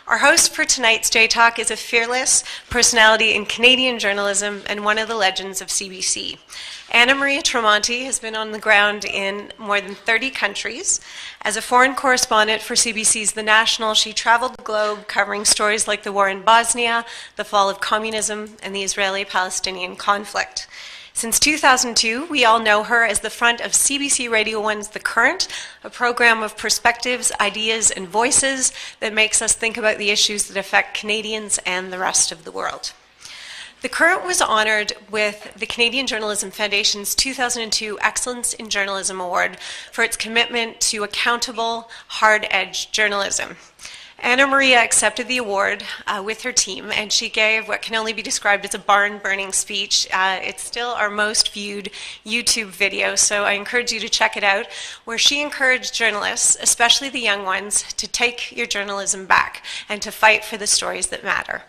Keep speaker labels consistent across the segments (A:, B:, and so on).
A: Our host for tonight's J-Talk is a fearless personality in Canadian journalism and one of the legends of CBC. Anna Maria Tremonti has been on the ground in more than 30 countries. As a foreign correspondent for CBC's The National, she traveled the globe covering stories like the war in Bosnia, the fall of communism, and the Israeli-Palestinian conflict. Since 2002, we all know her as the front of CBC Radio 1's The Current, a program of perspectives, ideas, and voices that makes us think about the issues that affect Canadians and the rest of the world. The Current was honored with the Canadian Journalism Foundation's 2002 Excellence in Journalism Award for its commitment to accountable, hard-edged journalism. Anna Maria accepted the award with her team, and she gave what can only be described as a barn-burning speech. It's still our most viewed YouTube video, so I encourage you to check it out, where she encouraged journalists, especially the young ones, to take your journalism back and to fight for the stories that matter.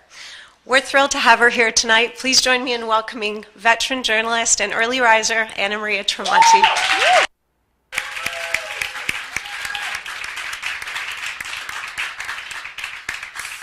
A: We're thrilled to have her here tonight. Please join me in welcoming veteran journalist and early riser, Anna Maria Tremonti.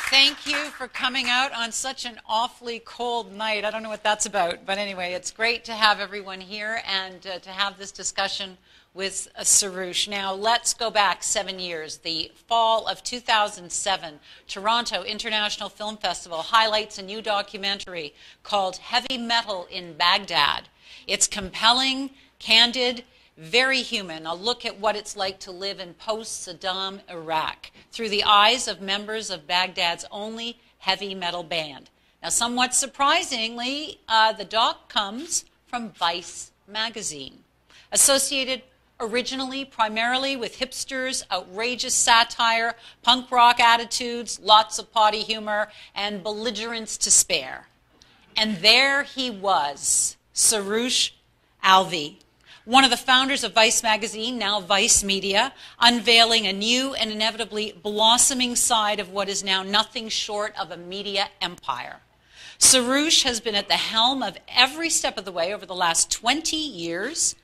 B: Thank you for coming out on such an awfully cold night. I don't know what that's about, but anyway, it's great to have everyone here and to have this discussion with Suroosh. Now, let's go back 7 years. The fall of 2007, Toronto International Film Festival highlights a new documentary called Heavy Metal in Baghdad. It's compelling, candid, very human, a look at what it's like to live in post-Saddam Iraq through the eyes of members of Baghdad's only heavy metal band. Now, somewhat surprisingly, the doc comes from Vice magazine, associated originally primarily with hipsters, outrageous satire, punk rock attitudes, lots of potty humor, and belligerence to spare. And there he was, Suroosh Alvi, one of the founders of Vice magazine, now Vice Media, unveiling a new and inevitably blossoming side of what is now nothing short of a media empire. Suroosh has been at the helm of every step of the way over the last 20 years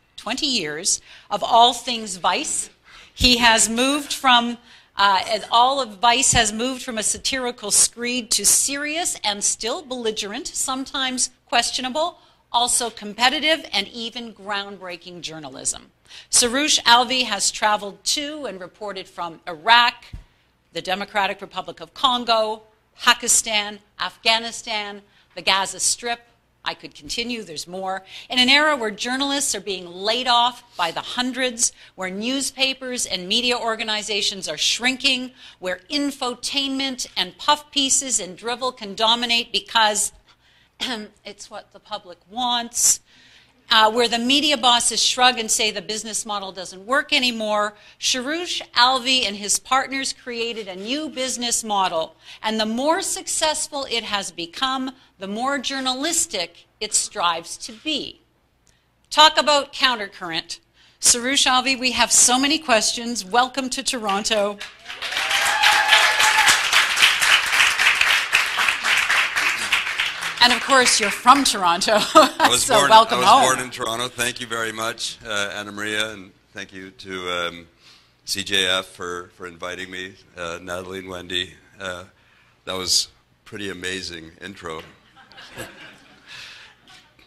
B: of all things Vice. He has moved from, all of Vice has moved from a satirical screed to serious and still belligerent, sometimes questionable, also competitive and even groundbreaking journalism. Suroosh Alvi has traveled to and reported from Iraq, the Democratic Republic of Congo, Pakistan, Afghanistan, the Gaza Strip. I could continue, there's more. In an era where journalists are being laid off by the hundreds, where newspapers and media organizations are shrinking, where infotainment and puff pieces and drivel can dominate because it's what the public wants, where the media bosses shrug and say the business model doesn't work anymore, Suroosh Alvi and his partners created a new business model. And the more successful it has become, the more journalistic it strives to be. Talk about countercurrent. Suroosh Alvi, we have so many questions. Welcome to Toronto. And of course, you're from Toronto, so welcome home.
C: I was born in Toronto. Thank you very much, Anna Maria, and thank you to CJF for inviting me, Natalie and Wendy. That was pretty amazing intro.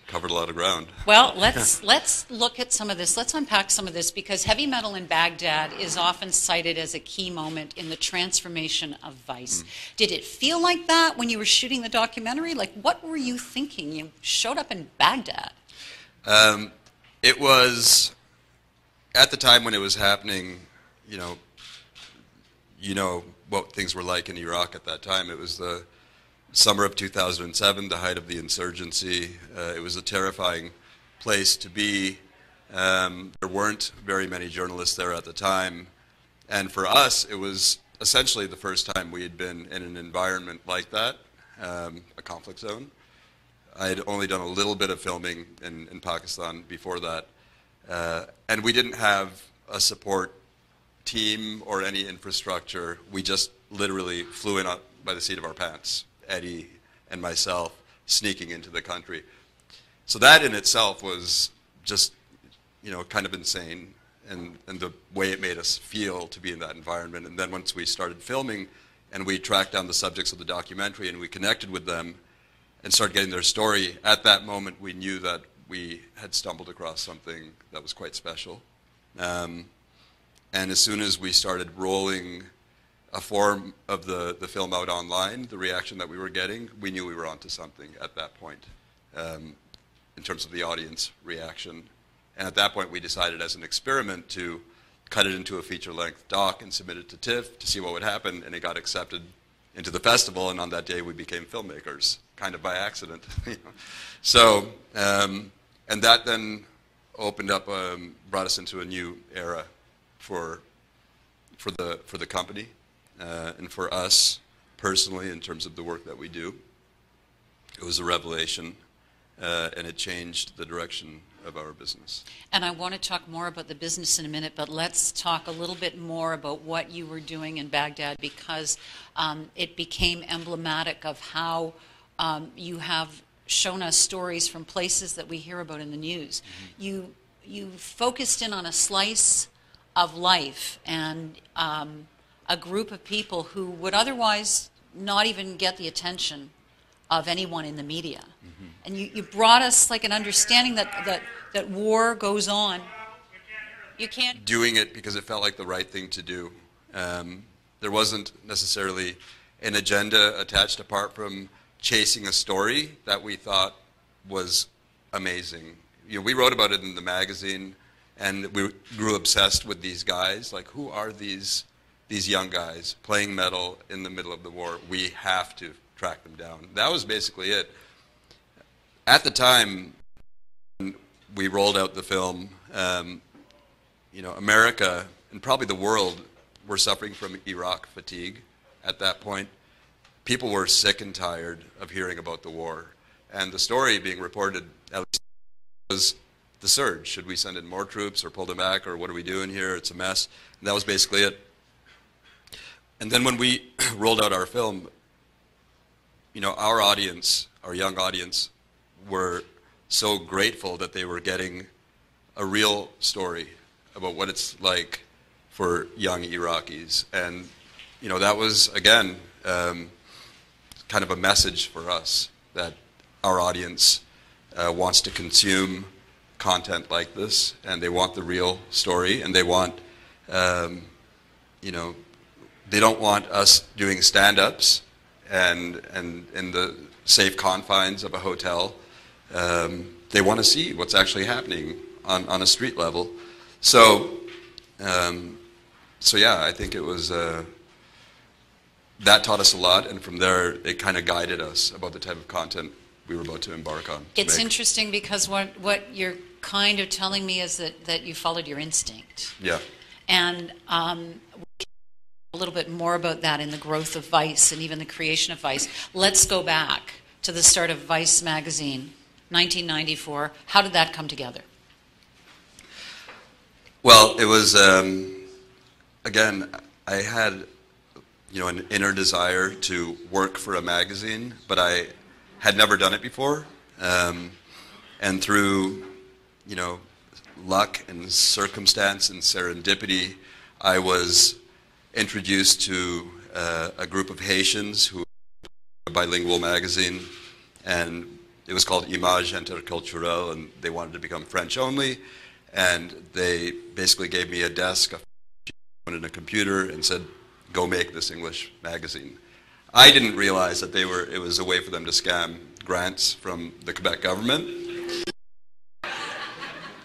C: Covered a lot of ground.
B: Well, let's look at some of this. Let's unpack some of this, because heavy metal in Baghdad is often cited as a key moment in the transformation of Vice. Did it feel like that when you were shooting the documentary? Like, what were you thinking? You showed up in Baghdad.
C: It was, at the time when it was happening, you know what things were like in Iraq at that time. It was the summer of 2007, the height of the insurgency. It was a terrifying place to be. There weren't very many journalists there at the time. And for us, it was essentially the first time we had been in an environment like that, a conflict zone. I had only done a little bit of filming in Pakistan before that. And we didn't have a support team or any infrastructure. We just literally flew in by the seat of our pants. Eddie and myself sneaking into the country. So that in itself was just, kind of insane, and the way it made us feel to be in that environment. And then once we started filming and we tracked down the subjects of the documentary, and we connected with them and started getting their story. At that moment, we knew that we had stumbled across something that was quite special. And as soon as we started rolling a form of the film out online, the reaction that we were getting, we knew we were onto something at that point in terms of the audience reaction. And at that point, we decided as an experiment to cut it into a feature-length doc and submit it to TIFF to see what would happen, and it got accepted into the festival, and on that day we became filmmakers, kind of by accident. So, and that then opened up, brought us into a new era for the company, and for us personally in terms of the work that we do. It was a revelation, and it changed the direction of our business.
B: And I want to talk more about the business in a minute, but let's talk a little bit more about what you were doing in Baghdad, because it became emblematic of how you have shown us stories from places that we hear about in the news. Mm-hmm. You focused in on a slice of life and a group of people who would otherwise not even get the attention of anyone in the media. Mm-hmm. And you brought us like an understanding that war goes on. You can't...
C: Doing it because it felt like the right thing to do. There wasn't necessarily an agenda attached apart from chasing a story that we thought was amazing. You know, we wrote about it in the magazine, and we grew obsessed with these guys. Like, who are these young guys playing metal in the middle of the war? We have to track them down. That was basically it. At the time we rolled out the film, you know, America and probably the world were suffering from Iraq fatigue at that point. People were sick and tired of hearing about the war. And the story being reported at least was the surge. Should we send in more troops or pull them back, or what are we doing here? It's a mess. And that was basically it. And then when we rolled out our film, you know, our audience, our young audience, were so grateful that they were getting a real story about what it's like for young Iraqis. And, you know, that was, again, kind of a message for us that our audience wants to consume content like this, and they want the real story, and they want, you know, they don't want us doing stand-ups and in the safe confines of a hotel. They want to see what's actually happening on a street level. So, so yeah, I think it was, that taught us a lot, and from there it kind of guided us about the type of content we were about to embark on.
B: It's interesting because what you're kind of telling me is that you followed your instinct.
C: Yeah.
B: And a little bit more about that in the growth of Vice and even the creation of Vice. Let's go back to the start of Vice magazine, 1994. How did that come together?
C: Well, it was, again, I had, you know, an inner desire to work for a magazine, but I had never done it before. And through, you know, luck and circumstance and serendipity, I was introduced to a group of Haitians who were a bilingual magazine, and it was called Image Interculturelle, and they wanted to become French only, and they basically gave me a desk, a phone, and a computer, and said, go make this English magazine. I didn't realize that it was a way for them to scam grants from the Quebec government.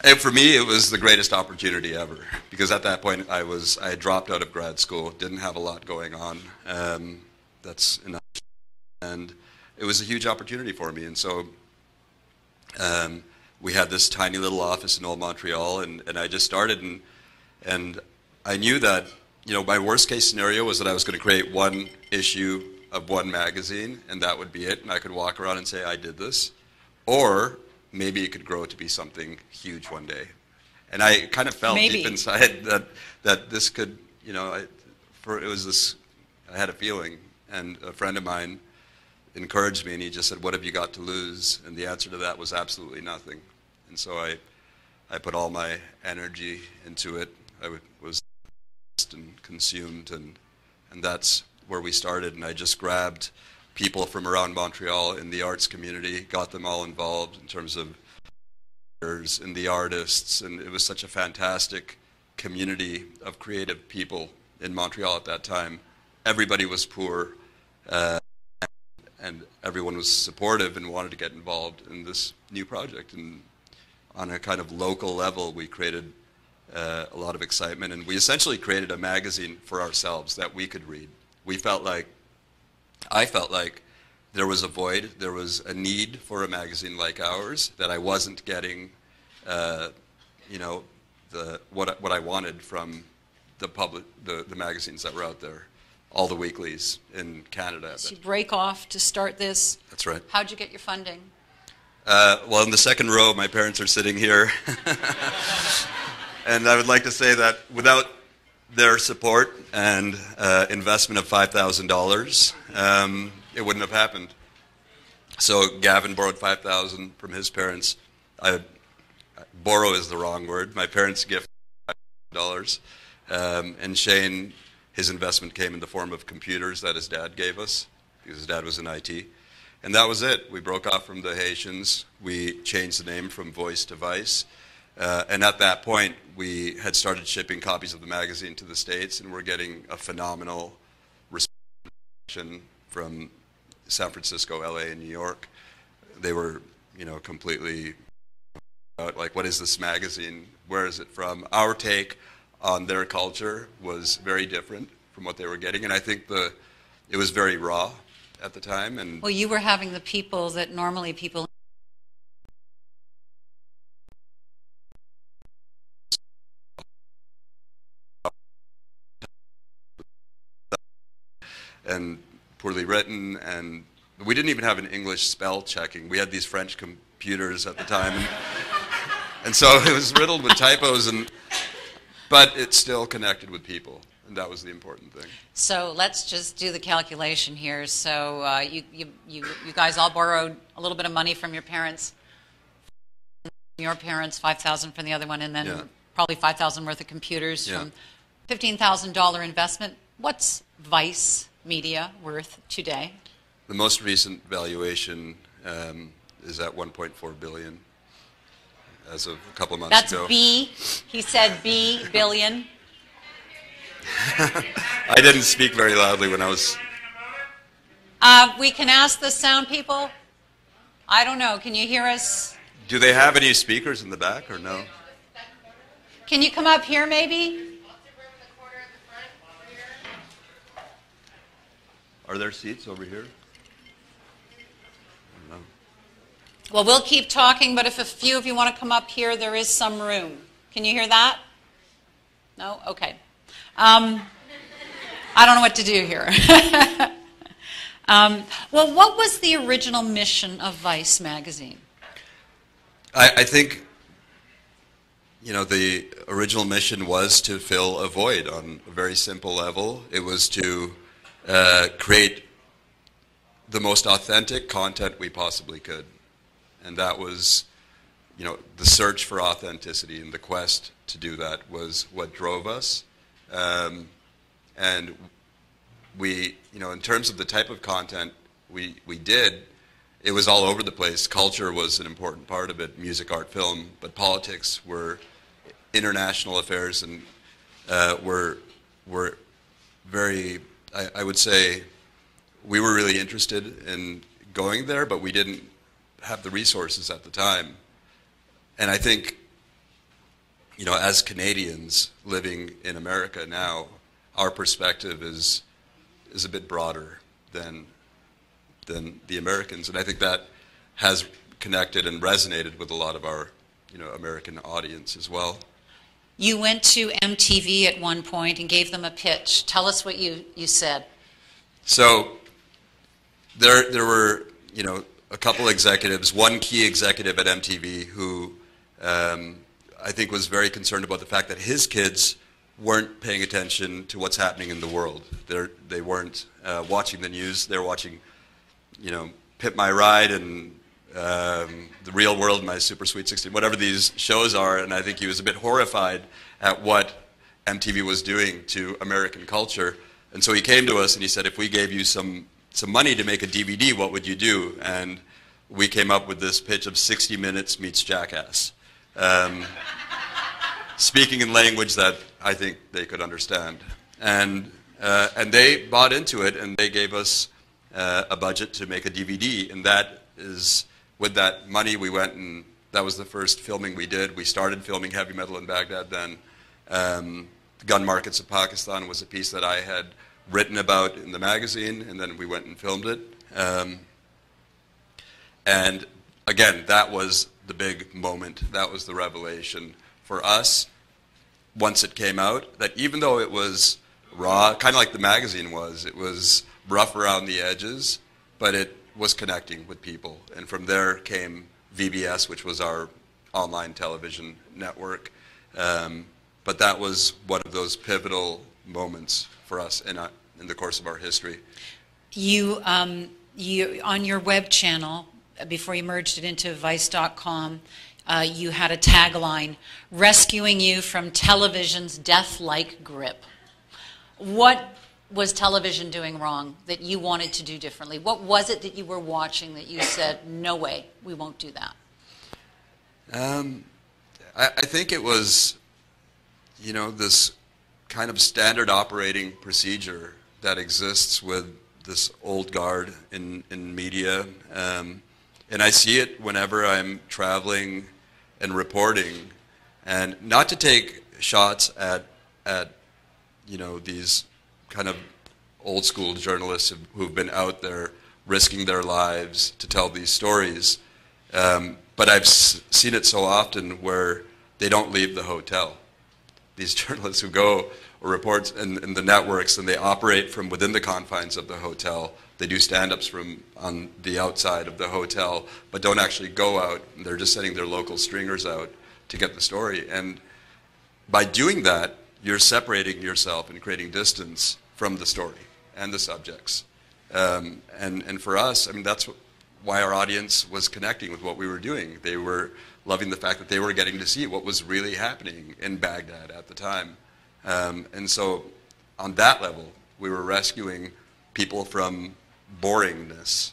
C: And for me, it was the greatest opportunity ever, because at that point I had dropped out of grad school, didn't have a lot going on. That's enough, and it was a huge opportunity for me. And so we had this tiny little office in old Montreal, and I just started, and I knew that, you know, my worst case scenario was that I was going to create one issue of one magazine, and that would be it, and I could walk around and say I did this, or maybe it could grow to be something huge one day. And I kind of felt deep inside that this could, you know, I had a feeling, and a friend of mine encouraged me, and he just said, what have you got to lose? And the answer to that was absolutely nothing. And so I put all my energy into it. I was and consumed, and that's where we started, and I just grabbed people from around Montreal in the arts community, got them all involved in terms of and the artists, and it was such a fantastic community of creative people in Montreal at that time. Everybody was poor, and everyone was supportive and wanted to get involved in this new project. And on a kind of local level, we created a lot of excitement, and we essentially created a magazine for ourselves that we could read. I felt like there was a void, there was a need for a magazine like ours that I wasn't getting, what I wanted from the magazines that were out there, all the weeklies in Canada.
B: So you break off to start this.
C: That's right.
B: How'd you get your funding?
C: Well, in the second row, my parents are sitting here. And I would like to say that without their support and investment of $5,000, it wouldn't have happened. So Gavin borrowed $5,000 from his parents. Borrow is the wrong word. My parents gifted $5,000. And Shane, his investment came in the form of computers that his dad gave us, because his dad was in IT. And that was it. We broke off from the Haitians. We changed the name from Voice to Vice. And at that point, we had started shipping copies of the magazine to the States, and we're getting a phenomenal reception from San Francisco, LA, and New York. They were, completely like, what is this magazine? Where is it from? Our take on their culture was very different from what they were getting, and I think it was very raw at the time. And
B: well, you were having the people that normally people.
C: And poorly written, and we didn't even have an English spell checking. We had these French computers at the time, and so it was riddled with typos, but it still connected with people, and that was the important thing.
B: So let's just do the calculation here. So you guys all borrowed a little bit of money from your parents. Your parents, $5,000 from the other one, and then probably $5,000 worth of computers from $15,000 investment. What's Vice Media worth today?
C: The most recent valuation is at $1.4 billion as of a couple of months ago.
B: That's B. He said B, billion.
C: I didn't speak very loudly when I was...
B: We can ask the sound people. I don't know. Can you hear us?
C: Do they have any speakers in the back or no?
B: Can you come up here maybe?
C: Are there seats over here? I don't know.
B: Well, we'll keep talking, but if a few of you want to come up here, there is some room. Can you hear that? No? Okay. I don't know what to do here. Well, what was the original mission of Vice magazine?
C: I think, the original mission was to fill a void on a very simple level. It was to create the most authentic content we possibly could. And that was, the search for authenticity and the quest to do that was what drove us. And we, in terms of the type of content we did, it was all over the place. Culture was an important part of it, music, art, film, but politics were international affairs, and were very... I would say we were really interested in going there, but we didn't have the resources at the time. And I think, as Canadians living in America now, our perspective is a bit broader than the Americans. And I think that has connected and resonated with a lot of our, American audience as well.
B: You went to MTV at one point and gave them a pitch. Tell us what you said.
C: So there were, a couple executives, one key executive at MTV who I think was very concerned about the fact that his kids weren't paying attention to what's happening in the world. They weren't watching the news. They were watching, Pimp My Ride and The Real World, My Super Sweet 16, whatever these shows are, and I think he was a bit horrified at what MTV was doing to American culture. And so he came to us and he said, if we gave you some money to make a DVD, what would you do? And we came up with this pitch of 60 Minutes meets Jackass. Speaking in language that I think they could understand. And they bought into it, and they gave us a budget to make a DVD. And that is, with that money, we went and that was the first filming we did. We started filming heavy metal in Baghdad then. Gun Markets of Pakistan was a piece that I had written about in the magazine, and then we went and filmed it. And again, that was the big moment. That was the revelation for us once it came out, that even though it was raw, kind of like the magazine was, it was rough around the edges, but it was connecting with people. And from there came VBS, which was our online television network. But that was one of those pivotal moments for us in the course of our history.
B: You on your web channel, before you merged it into Vice.com, you had a tagline, rescuing you from television's death-like grip. What was television doing wrong that you wanted to do differently? What was it that you were watching that you said, no way, we won't do that?
C: I think it was, this kind of standard operating procedure that exists with this old guard in media. And I see it whenever I'm traveling and reporting, and not to take shots at these kind of old school journalists who've been out there risking their lives to tell these stories, but I've seen it so often where they don't leave the hotel. These journalists who go or report in the networks, and they operate from within the confines of the hotel. They do stand-ups from on the outside of the hotel, but don't actually go out. They're just sending their local stringers out to get the story. And by doing that, you're separating yourself and creating distance from the story and the subjects. And for us, I mean, that's why our audience was connecting with what we were doing. They were loving the fact that they were getting to see what was really happening in Baghdad at the time. And so on that level, we were rescuing people from boringness,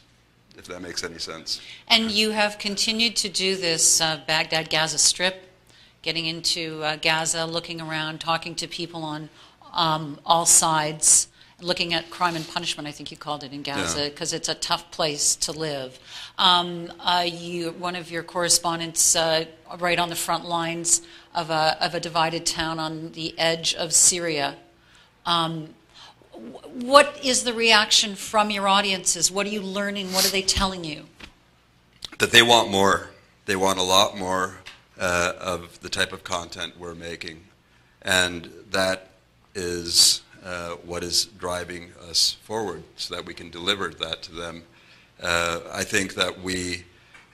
C: if that makes any sense.
B: And you have continued to do this Baghdad-Gaza strip, getting into Gaza, looking around, talking to people on all sides, looking at crime and punishment, I think you called it, in Gaza, because it's a tough place to live. One of your correspondents right on the front lines of a divided town on the edge of Syria. What is the reaction from your audiences? What are you learning? What are they telling you?
C: That they want more. They want a lot more of the type of content we're making. And that is what is driving us forward so that we can deliver that to them. I think that we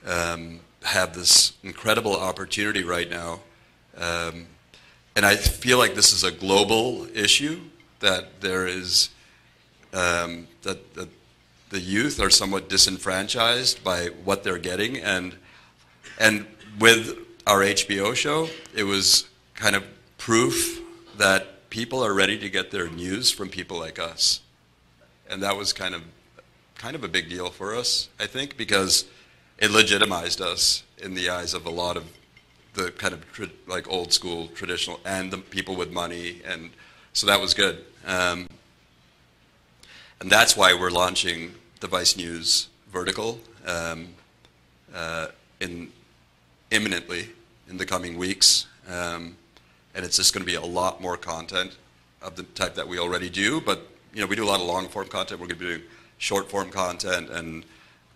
C: have this incredible opportunity right now. And I feel like this is a global issue, that there is, that the youth are somewhat disenfranchised by what they're getting. And with our HBO show, it was kind of proof that people are ready to get their news from people like us. And that was kind of a big deal for us, I think, because it legitimized us in the eyes of a lot of the kind of like old school traditional and the people with money, and so that was good. And that's why we're launching the Vice News vertical imminently in the coming weeks. And it's just going to be a lot more content of the type that we already do, but we do a lot of long form content. We're going to be doing short form content and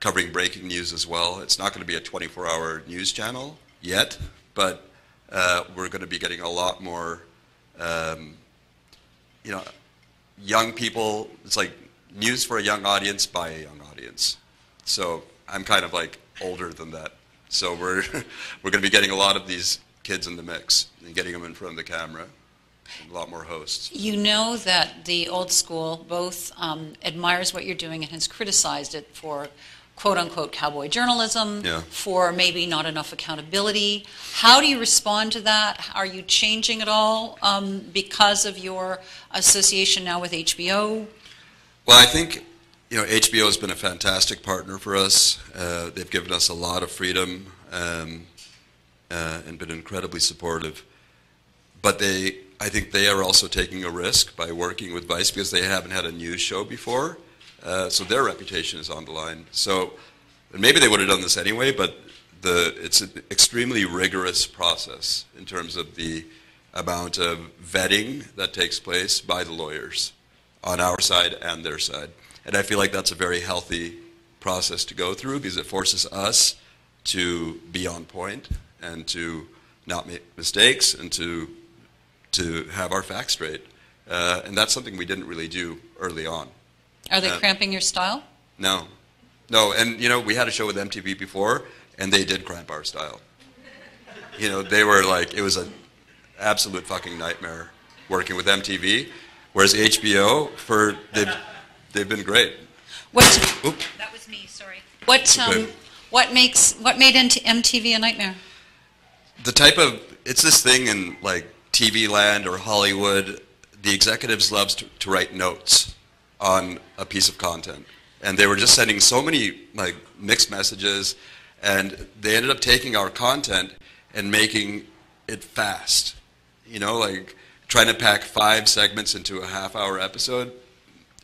C: covering breaking news as well. It's not going to be a 24-hour news channel yet, but we're going to be getting a lot more, young people. It's like news for a young audience by a young audience. So I'm kind of like older than that. So we're going to be getting a lot of these kids in the mix and getting them in front of the camera. And a lot more hosts. You
B: know that the old school both admires what you're doing and has criticized it for quote-unquote cowboy journalism,
C: Yeah.
B: for maybe not enough accountability. How do you respond to that? Are you changing at all because of your association now with HBO?
C: Well, I think HBO has been a fantastic partner for us. They've given us a lot of freedom and been incredibly supportive. But I think they are also taking a risk by working with Vice because they haven't had a news show before. So their reputation is on the line. So and maybe they would have done this anyway, but it's an extremely rigorous process in terms of the amount of vetting that takes place by the lawyers on our side and their side. And I feel like that's a very healthy process to go through because it forces us to be on point and to not make mistakes and to have our facts straight. And that's something we didn't really do early on.
B: Are they cramping your style?
C: No. And we had a show with MTV before, and they did cramp our style. They were like, it was an absolute fucking nightmare working with MTV, whereas HBO, they've been great.
B: That was me, sorry. What made MTV a nightmare?
C: It's this thing in like TV land or Hollywood, the executives love to write notes on a piece of content. And they were just sending so many like mixed messages, and they ended up taking our content and making it fast. Like trying to pack 5 segments into a half-hour episode.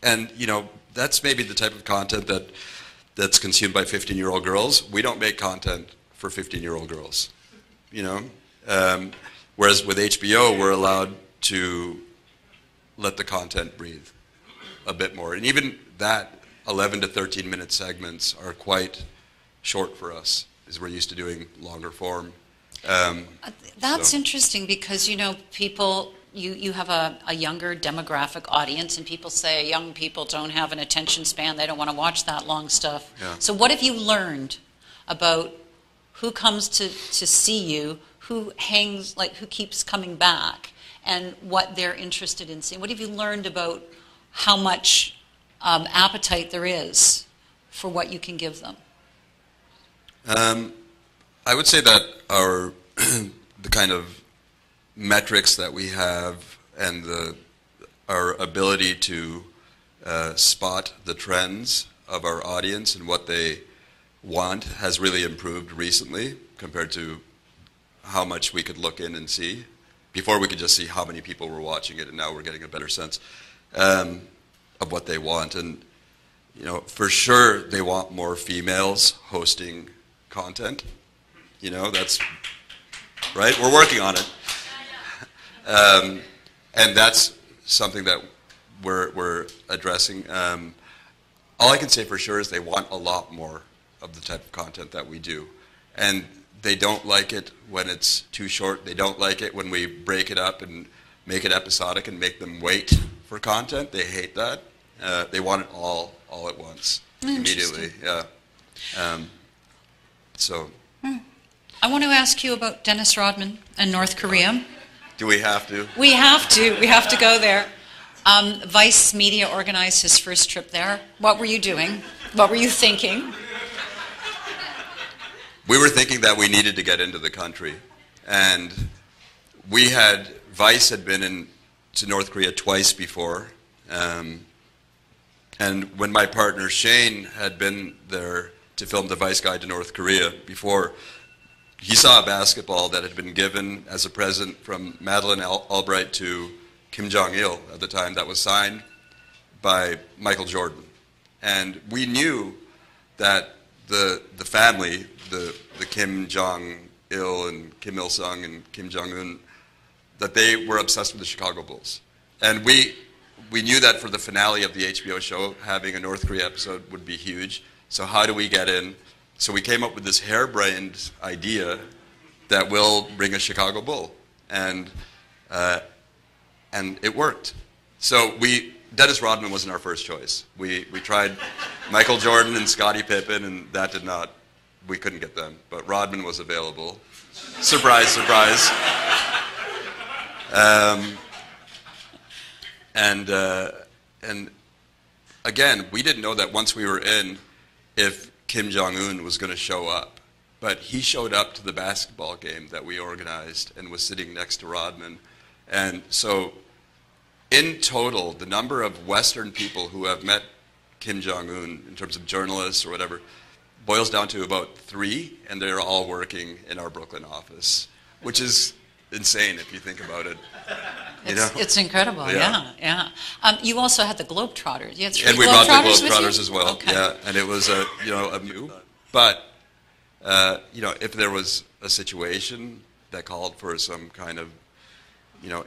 C: And, that's maybe the type of content that's consumed by 15-year-old girls. We don't make content for 15-year-old girls, Whereas with HBO, we're allowed to let the content breathe a bit more. And even that 11 to 13-minute segments are quite short for us, because we're used to doing longer form.
B: That's interesting because, people, you have a younger demographic audience, and people say young people don't have an attention span, they don't want to watch that long stuff.
C: Yeah.
B: So what have you learned about who comes to see you, who keeps coming back, and what they're interested in seeing? What have you learned about how much appetite there is for what you can give them?
C: I would say that the kind of metrics that we have and our ability to spot the trends of our audience and what they want has really improved recently compared to how much we could look in and see. Before we could just see how many people were watching it, and now we're getting a better sense of what they want. And for sure they want more females hosting content. That's right. We're working on it, and that's something that we're addressing. All I can say for sure is they want a lot more of the type of content that we do, and they don't like it when it's too short. They don't like it when we break it up and make it episodic and make them wait for content. They hate that. They want it all at once, immediately. Yeah.
B: I want to ask you about Dennis Rodman and North Korea.
C: Do we have to?
B: We have to. We have to go there. Vice Media organized his first trip there. What were you doing? What were you thinking?
C: We were thinking that we needed to get into the country. And Vice had been to North Korea twice before. And when my partner Shane had been there to film the Vice Guide to North Korea before, he saw a basketball that had been given as a present from Madeleine Albright to Kim Jong-il at the time that was signed by Michael Jordan. And we knew that the family, the Kim Jong-il and Kim Il-sung and Kim Jong-un, that they were obsessed with the Chicago Bulls. And we knew that for the finale of the HBO show, having a North Korea episode would be huge. So how do we get in? So we came up with this harebrained idea that we'll bring a Chicago Bull. And it worked. So Dennis Rodman wasn't our first choice. We tried Michael Jordan and Scottie Pippen, and we couldn't get them. But Rodman was available. Surprise, surprise. And again, we didn't know that once we were in, if Kim Jong-un was going to show up. But he showed up to the basketball game that we organized and was sitting next to Rodman. And so in total, the number of Western people who have met Kim Jong-un in terms of journalists or whatever boils down to about 3, and they're all working in our Brooklyn office, which is insane if you think about it.
B: It's incredible, yeah. You also had the Globetrotters. You had 3
C: and we brought the
B: Globetrotters
C: Globetrotters as well,
B: okay.
C: yeah. And it was a move. But if there was a situation that called for some kind of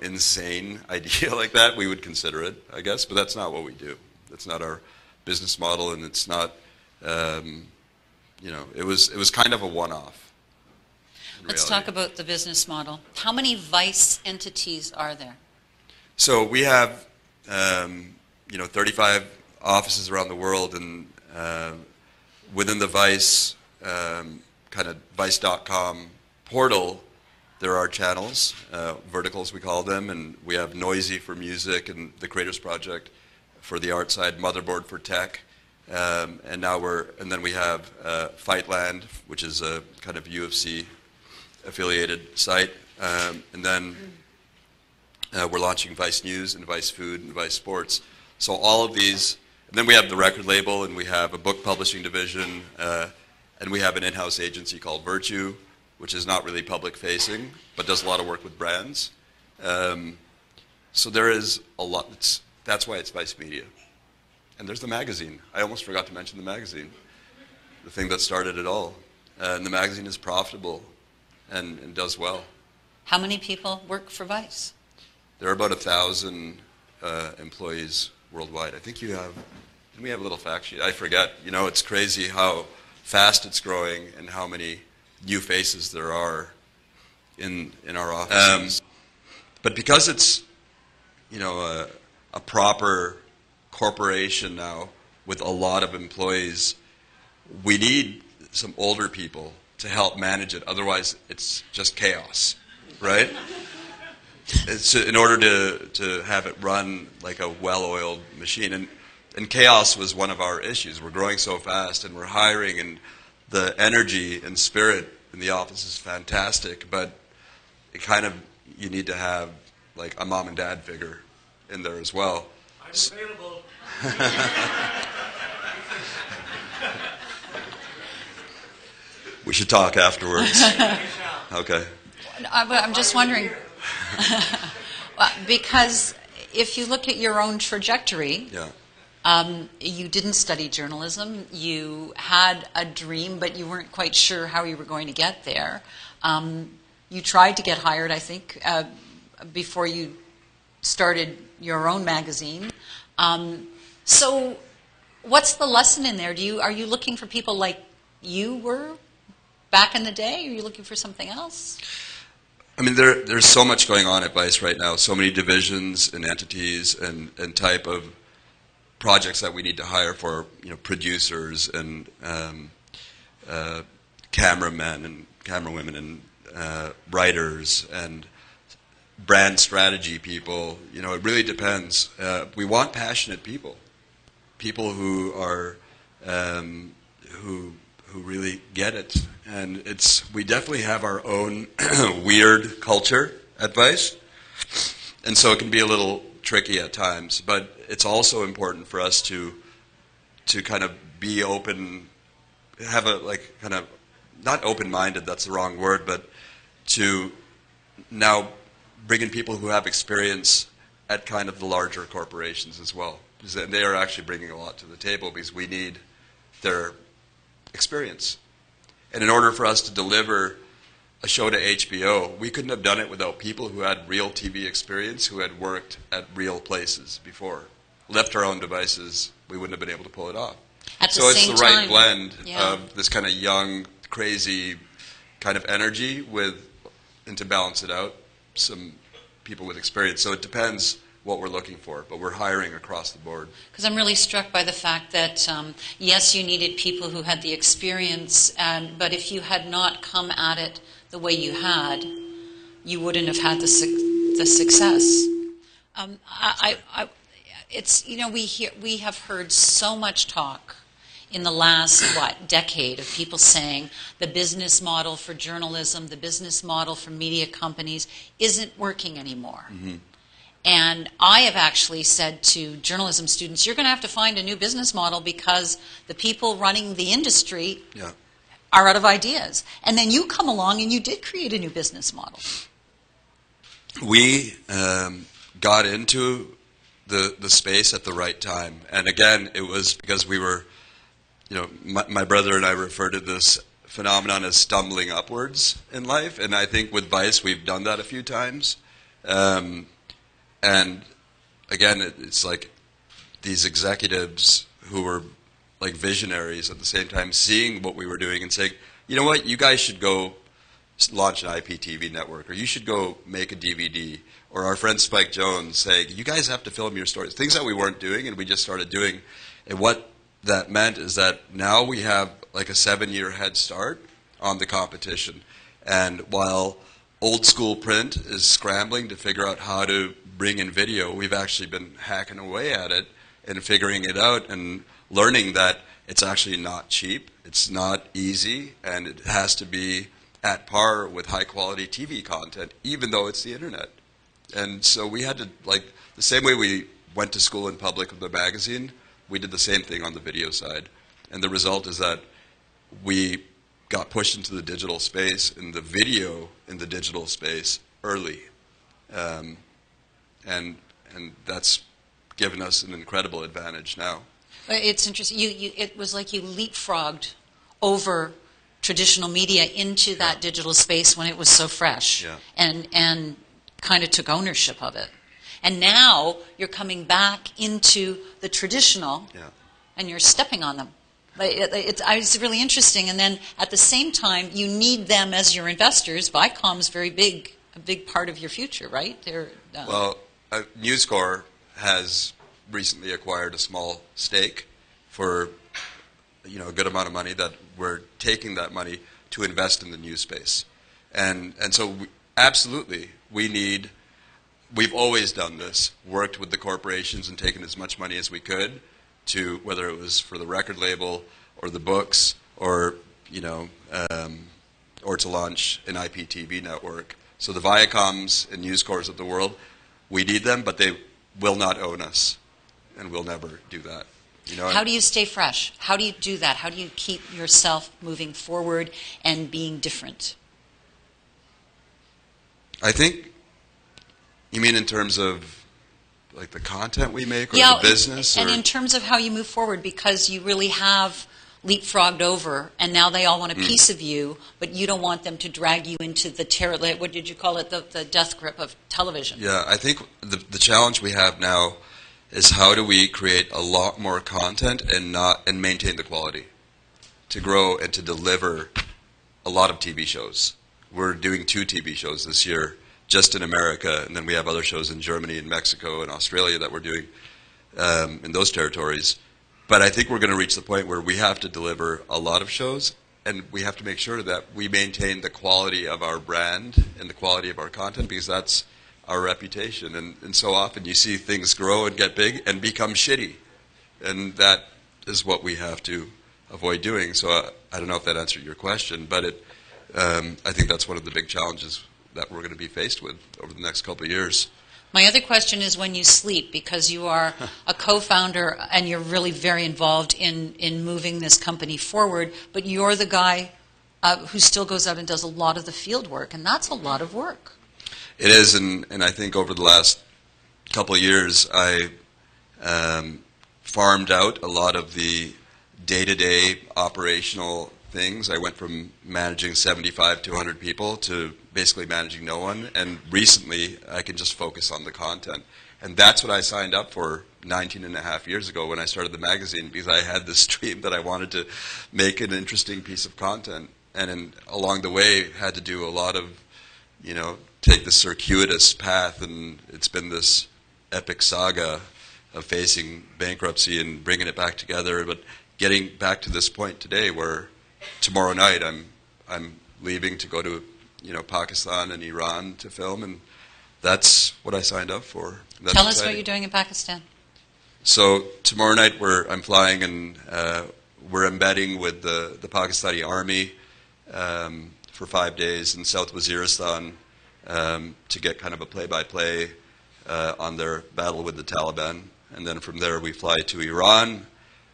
C: insane idea like that, we would consider it, I guess. But that's not what we do. That's not our business model, and it's not. It was kind of a one-off.
B: Let's talk about the business model. How many Vice entities are there?
C: So we have 35 offices around the world, and within the Vice kind of Vice.com portal, there are channels, verticals we call them, and we have Noisy for music and the Creators Project for the art side, Motherboard for tech, and then we have Fightland, which is a kind of UFC affiliated site, and then we're launching Vice News and Vice Food and Vice Sports. So all of these, and then we have the record label, and we have a book publishing division, and we have an in-house agency called Virtue, which is not really public-facing, but does a lot of work with brands. So there is a lot. That's why it's Vice Media. And there's the magazine. I almost forgot to mention the magazine, the thing that started it all. And the magazine is profitable and does well.
B: How many people work for Vice?
C: There are about 1,000 employees worldwide. I think didn't we have a little fact sheet? I forget. It's crazy how fast it's growing and how many new faces there are in our offices. But because it's, a proper corporation now with a lot of employees, we need some older people to help manage it. Otherwise, it's just chaos, right? It's in order to have it run like a well-oiled machine. And chaos was one of our issues. We're growing so fast, and we're hiring, and the energy and spirit in the office is fantastic, but you need to have like a mom and dad figure in there as well.
D: I'm available.
C: We should talk afterwards. Okay.
B: I'm just wondering, because if you look at your own trajectory, you didn't study journalism. You had a dream, but you weren't quite sure how you were going to get there. You tried to get hired, I think, before you started your own magazine. So what's the lesson in there? Are you looking for people like you were back in the day? Or are you looking for something else?
C: I mean, there's so much going on at Vice right now, so many divisions and entities and type of projects that we need to hire for, producers and cameramen and camerawomen and writers and brand strategy people. It really depends. We want passionate people who are who really get it. And we definitely have our own weird culture at Vice, and so it can be a little tricky at times. But it's also important for us to kind of be open, have a not open-minded. That's the wrong word, but to now bring in people who have experience at kind of the larger corporations as well, because they are actually bringing a lot to the table because we need their experience. And in order for us to deliver a show to HBO, we couldn't have done it without people who had real TV experience, who had worked at real places before. Left our own devices, we wouldn't have been able to pull it off. So it's the right blend of this kind of young, crazy kind of energy and to balance it out, some people with experience. So it depends what we're looking for, but we're hiring across the board.
B: Because I'm really struck by the fact that, yes, you needed people who had the experience, but if you had not come at it the way you had, you wouldn't have had the success. We have heard so much talk in the last, decade of people saying the business model for journalism, the business model for media companies isn't working anymore. Mm-hmm. And I have actually said to journalism students, you're going to have to find a new business model because the people running the industry are out of ideas. And then you come along and you did create a new business model.
C: We got into the space at the right time. And again, it was because we were, my brother and I refer to this phenomenon as stumbling upwards in life. And I think with Vice, we've done that a few times. And again, it's like these executives who were like visionaries at the same time seeing what we were doing and saying, you know what, you guys should go launch an IPTV network, or you should go make a DVD, or our friend Spike Jones saying, you guys have to film your stories. Things that we weren't doing and we just started doing. And what that meant is that now we have like a 7-year head start on the competition. And while old school print is scrambling to figure out how to bring in video, we've actually been hacking away at it and figuring it out and learning that it's actually not cheap, it's not easy, and it has to be at par with high quality TV content, even though it's the internet. And so we had to, like, the same way we went to school in public with the magazine, we did the same thing on the video side. And the result is that we got pushed into the digital space, in the video in the digital space early. And that's given us an incredible advantage now.
B: It's interesting. It was like you leapfrogged over traditional media into that digital space when it was so fresh, and kind of took ownership of it. And now you're coming back into the traditional, and you're stepping on them. It's really interesting. And then at the same time, you need them as your investors. Viacom's a big part of your future, right?
C: Well, News Corp has recently acquired a small stake for a good amount of money, that we're taking that money to invest in the news space. And so absolutely, we've always done this, worked with the corporations and taken as much money as we could to, whether it was for the record label or the books or to launch an IPTV network. So the Viacoms and News Corps of the world, we need them, but they will not own us, and we'll never do that.
B: How do you stay fresh? How do you do that? How do you keep yourself moving forward and being different?
C: I think, you mean in terms of like the content we make, or the business?
B: And in terms of how you move forward, because you really have leapfrogged over, and now they all want a piece of you, but you don't want them to drag you into the terror, what did you call it, the death grip of television.
C: Yeah, I think the challenge we have now is how do we create a lot more content and maintain the quality to grow and to deliver a lot of TV shows. We're doing 2 TV shows this year just in America, and then we have other shows in Germany and Mexico and Australia that we're doing in those territories. But I think we're going to reach the point where we have to deliver a lot of shows, and we have to make sure that we maintain the quality of our brand and the quality of our content, because that's our reputation. And so often you see things grow and get big and become shitty. And that is what we have to avoid doing. So I don't know if that answered your question, but I think that's one of the big challenges that we're going to be faced with over the next couple of years.
B: My other question is when you sleep, because you are a co-founder and you're really very involved in moving this company forward, but you're the guy who still goes out and does a lot of the field work, and that's a lot of work.
C: It is, and I think over the last couple of years, I farmed out a lot of the day-to-day operational things. I went from managing 75 to 100 people to basically managing no one, and recently I can just focus on the content. And that's what I signed up for 19 and a half years ago when I started the magazine, because I had this dream that I wanted to make an interesting piece of content. And along the way, had to do a lot of, take the circuitous path, and it's been this epic saga of facing bankruptcy and bringing it back together, but getting back to this point today where tomorrow night I'm leaving to go to Pakistan and Iran to film, and that's what I signed up for. That's
B: Tell us what you're doing in Pakistan.
C: So tomorrow night I'm flying, and we're embedding with the Pakistani army for 5 days in South Waziristan to get kind of a play-by-play on their battle with the Taliban. And then from there we fly to Iran,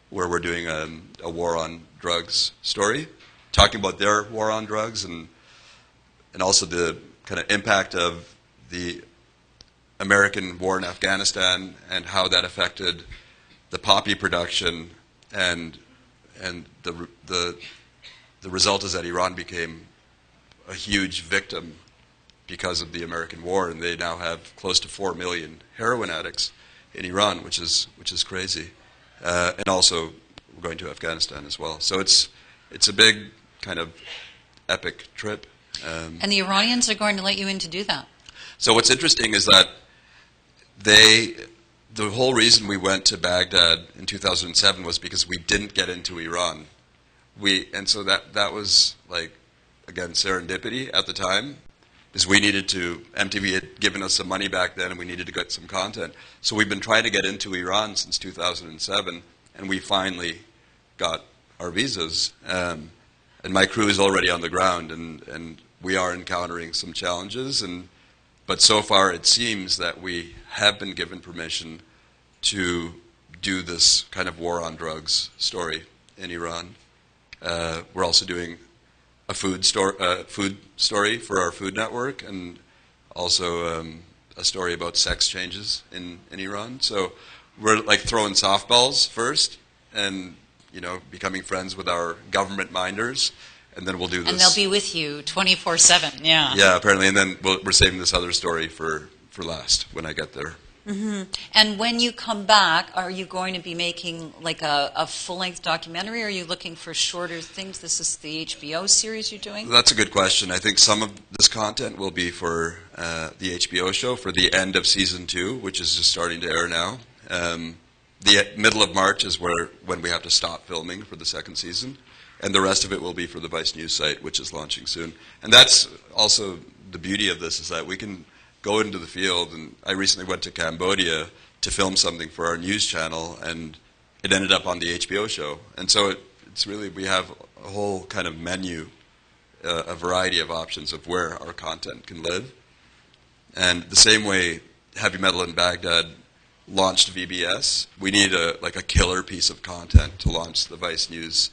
C: where we're doing a war on drugs story, talking about their war on drugs and also the kind of impact of the American war in Afghanistan and how that affected the poppy production, and the result is that Iran became a huge victim because of the American war, and they now have close to 4 million heroin addicts in Iran, which is crazy. And also we're going to Afghanistan as well. So it's a big kind of epic trip.
B: And the Iranians are going to let you in to do that.
C: So what's interesting is that the whole reason we went to Baghdad in 2007 was because we didn't get into Iran. And so that was, like, again, serendipity at the time, because we needed to, MTV had given us some money back then and we needed to get some content. So we've been trying to get into Iran since 2007, and we finally got our visas. And my crew is already on the ground, and we are encountering some challenges. But so far it seems that we have been given permission to do this kind of war on drugs story in Iran. We're also doing a food story for our Food Network, and also a story about sex changes in Iran. So we're like throwing softballs first, and becoming friends with our government minders, and then we'll do this.
B: And they'll be with you 24/7. Yeah.
C: Yeah, apparently, and then we're saving this other story for last when I get there.
B: Mm-hmm. And when you come back, are you going to be making like a full-length documentary, or are you looking for shorter things? This is the HBO series you're doing?
C: That's a good question. I think some of this content will be for the HBO show for the end of season 2, which is just starting to air now. The middle of March is when we have to stop filming for the second season, and the rest of it will be for the Vice News site, which is launching soon. And that's also the beauty of this, is that we can go into the field. And I recently went to Cambodia to film something for our news channel, and it ended up on the HBO show. And so it's really, we have a whole kind of menu, a variety of options of where our content can live. And the same way Heavy Metal in Baghdad launched VBS, we need a killer piece of content to launch the Vice News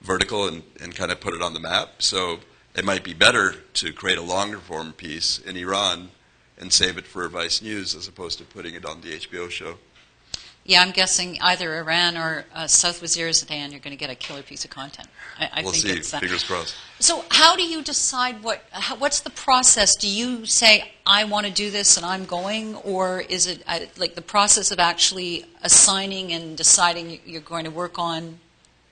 C: vertical and kind of put it on the map. So it might be better to create a longer form piece in Iran and save it for Vice News as opposed to putting it on the HBO show.
B: Yeah, I'm guessing either Iran or South Waziristan, you're going to get a killer piece of content.
C: We'll see. Fingers crossed.
B: So how do you decide what's the process? Do you say, I want to do this and I'm going, or is it like the process of actually assigning and deciding you're going to work on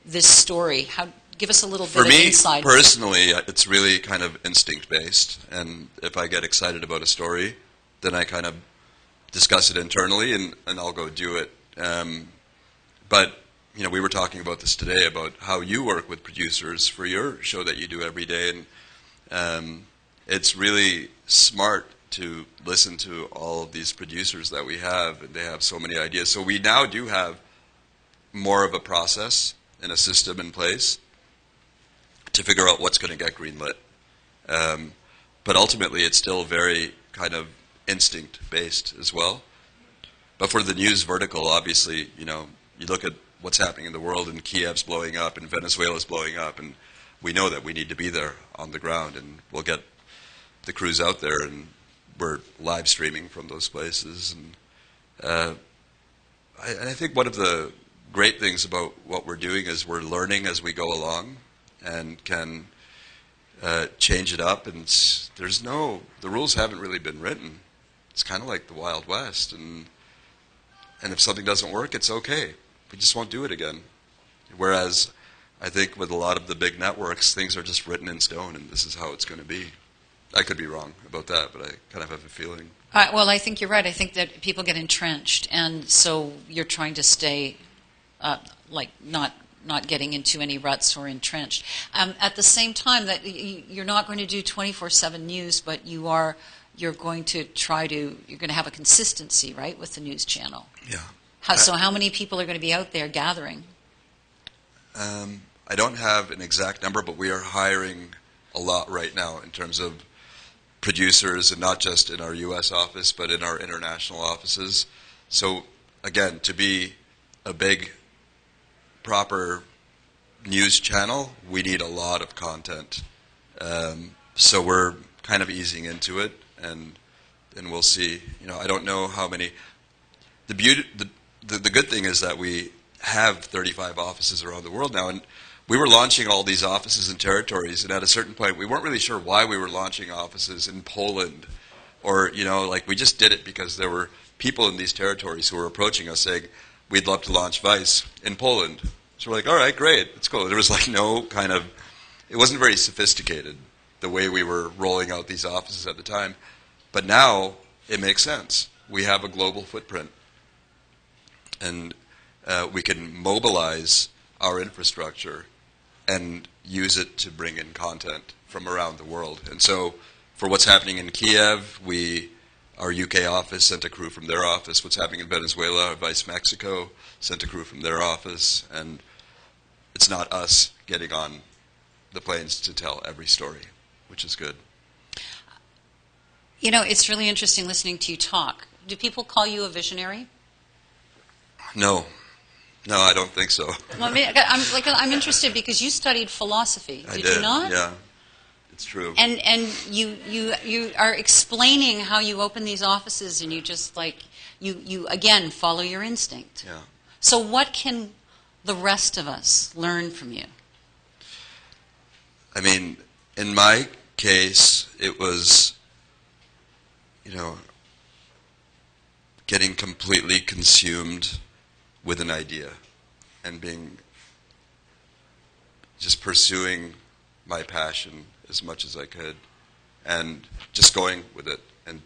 B: this story? Give us a little bit of insight.
C: For me, personally, it's really kind of instinct-based. And if I get excited about a story, then I kind of discuss it internally, and I'll go do it. But, we were talking about this today, about how you work with producers for your show that you do every day. And it's really smart to listen to all of these producers that we have, and they have so many ideas. So we now do have more of a process and a system in place to figure out what's going to get greenlit. But ultimately, it's still very kind of instinct-based as well. But for the news vertical, obviously, you look at what's happening in the world, and Kiev's blowing up, and Venezuela's blowing up, and we know that we need to be there on the ground, and we'll get the crews out there, and we're live streaming from those places. And I think one of the great things about what we're doing is we're learning as we go along, and can change it up. And the rules haven't really been written. It's kind of like the Wild West, and if something doesn't work, it's okay. We just won't do it again. Whereas I think with a lot of the big networks, things are just written in stone, and this is how it's going to be. I could be wrong about that, but I kind of have a feeling.
B: Well, I think you're right. I think that people get entrenched, and so you're trying to stay not getting into any ruts or entrenched. At the same time, that you're not going to do 24/7 news, but you're going to you're going to have a consistency, right, with the news channel.
C: Yeah.
B: So how many people are going to be out there gathering?
C: I don't have an exact number, but we are hiring a lot right now in terms of producers, and not just in our U.S. office, but in our international offices. So again, to be a big, proper news channel, we need a lot of content. So we're kind of easing into it, and we'll see. You know, I don't know how many. The good thing is that we have 35 offices around the world now, and we were launching all these offices and territories, and at a certain point, we weren't really sure why we were launching offices in Poland, or, you know, like, we just did it because there were people in these territories who were approaching us saying, we'd love to launch Vice in Poland. So we're like, all right, great, it's cool. There was like no kind of, it wasn't very sophisticated, the way we were rolling out these offices at the time. But now, it makes sense. We have a global footprint, and we can mobilize our infrastructure and use it to bring in content from around the world. And so, for what's happening in Kiev, our UK office sent a crew from their office. What's happening in Venezuela, our Vice Mexico sent a crew from their office. And it's not us getting on the planes to tell every story, which is good.
B: You know, it's really interesting listening to you talk. Do people call you a visionary?
C: No. No, I don't think so.
B: Well, I mean, I'm interested because you studied philosophy. Did you not?
C: Yeah, it's true.
B: And you are explaining how you open these offices, and you just you again follow your instinct.
C: Yeah.
B: So what can the rest of us learn from you?
C: I mean, in my case, it was, you know, getting completely consumed with an idea and just pursuing my passion as much as I could, and just going with it, and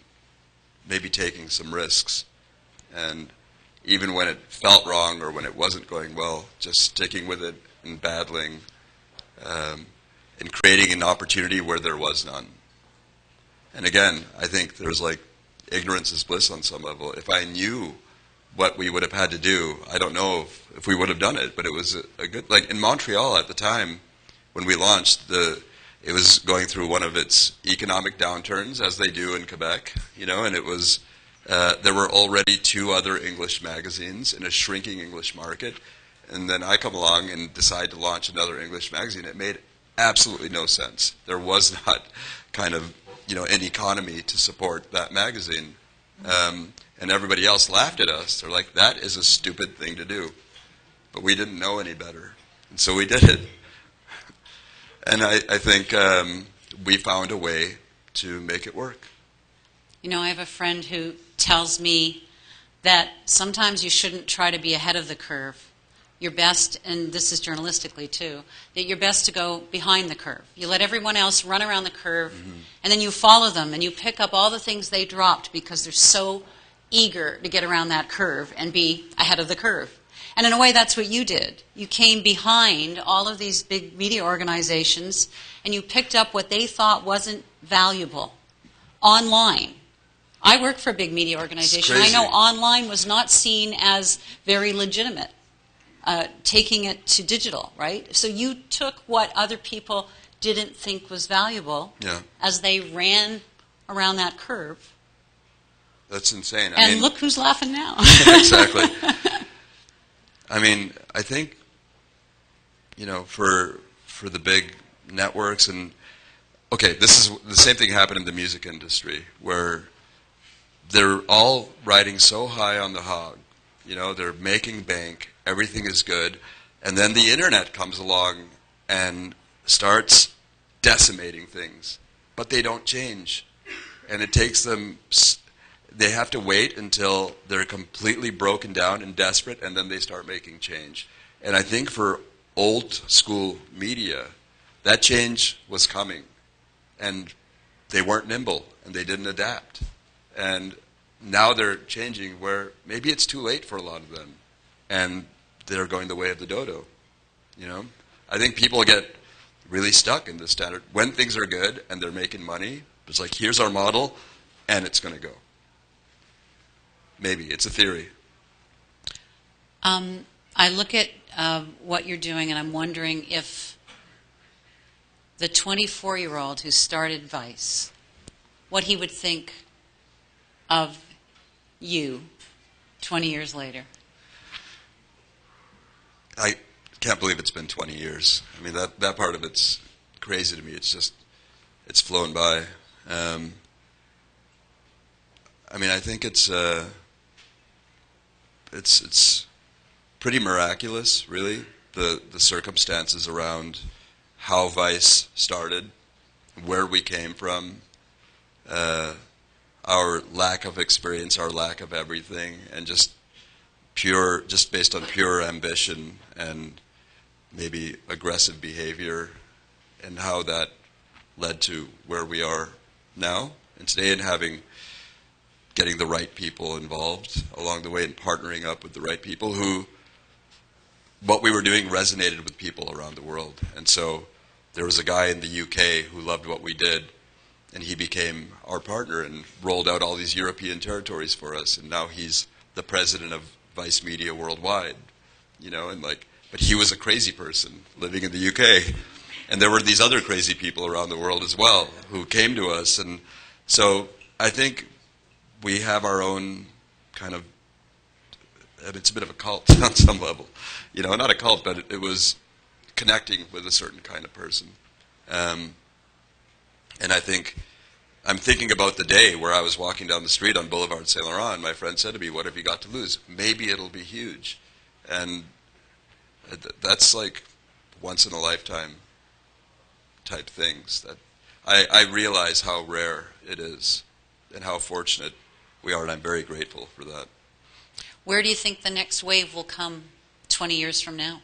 C: maybe taking some risks, and even when it felt wrong or when it wasn't going well, just sticking with it and battling, and creating an opportunity where there was none. And again, I think there's like, ignorance is bliss on some level. If I knew what we would have had to do, I don't know if we would have done it, but it was a good, like in Montreal at the time when we launched, it was going through one of its economic downturns, as they do in Quebec, you know, and it was, there were already 2 other English magazines in a shrinking English market, and then I come along and decide to launch another English magazine. It made absolutely no sense. There was not kind of, you know, an economy to support that magazine. And everybody else laughed at us. They're like, that is a stupid thing to do. But we didn't know any better. And so we did it. And I think we found a way to make it work.
B: You know, I have a friend who tells me that sometimes you shouldn't try to be ahead of the curve. You're best, and this is journalistically too, that you're best to go behind the curve. You let everyone else run around the curve, and then you follow them, and you pick up all the things they dropped because they're so eager to get around that curve and be ahead of the curve. And in a way, that's what you did. You came behind all of these big media organizations, and you picked up what they thought wasn't valuable online. I work for a big media organization. I know online was not seen as very legitimate. Taking it to digital, right? So you took what other people didn't think was valuable as they ran around that curve.
C: That's insane.
B: And look who's laughing now.
C: Exactly. I mean, I think, you know, for the big networks, and okay, this is the same thing happened in the music industry, where they're all riding so high on the hog. You know, they're making bank. Everything is good, and then the internet comes along and starts decimating things, but they don't change, and it takes them, they have to wait until they're completely broken down and desperate, and then they start making change. And I think for old school media, that change was coming, and they weren't nimble, and they didn't adapt, and now they're changing where maybe it's too late for a lot of them, and they're going the way of the dodo, you know? I think people get really stuck in the standard. When things are good and they're making money, it's like, here's our model, and it's going to go. Maybe. It's a theory.
B: I look at what you're doing, and I'm wondering if the 24-year-old who started Vice, what he would think of you 20 years later.
C: I can't believe it's been 20 years. I mean, that part of it's crazy to me. It's flown by. I mean, I think it's pretty miraculous, really, the circumstances around how Vice started, where we came from, our lack of experience, our lack of everything, and just based on pure ambition and maybe aggressive behavior, and how that led to where we are now and today, and getting the right people involved along the way and partnering up with the right people who, what we were doing resonated with people around the world. And so there was a guy in the UK who loved what we did, and he became our partner and rolled out all these European territories for us, and now he's the president of Vice Media worldwide, but he was a crazy person living in the UK. And there were these other crazy people around the world as well who came to us. And so I think we have our own kind of, and it's a bit of a cult on some level. Not a cult, but it was connecting with a certain kind of person. And I think, I'm thinking about the day where I was walking down the street on Boulevard Saint Laurent, and my friend said to me, "What have you got to lose? Maybe it'll be huge." And that's like once in a lifetime type things that I realize how rare it is and how fortunate we are, and I'm very grateful for that.
B: Where do you think the next wave will come 20 years from now?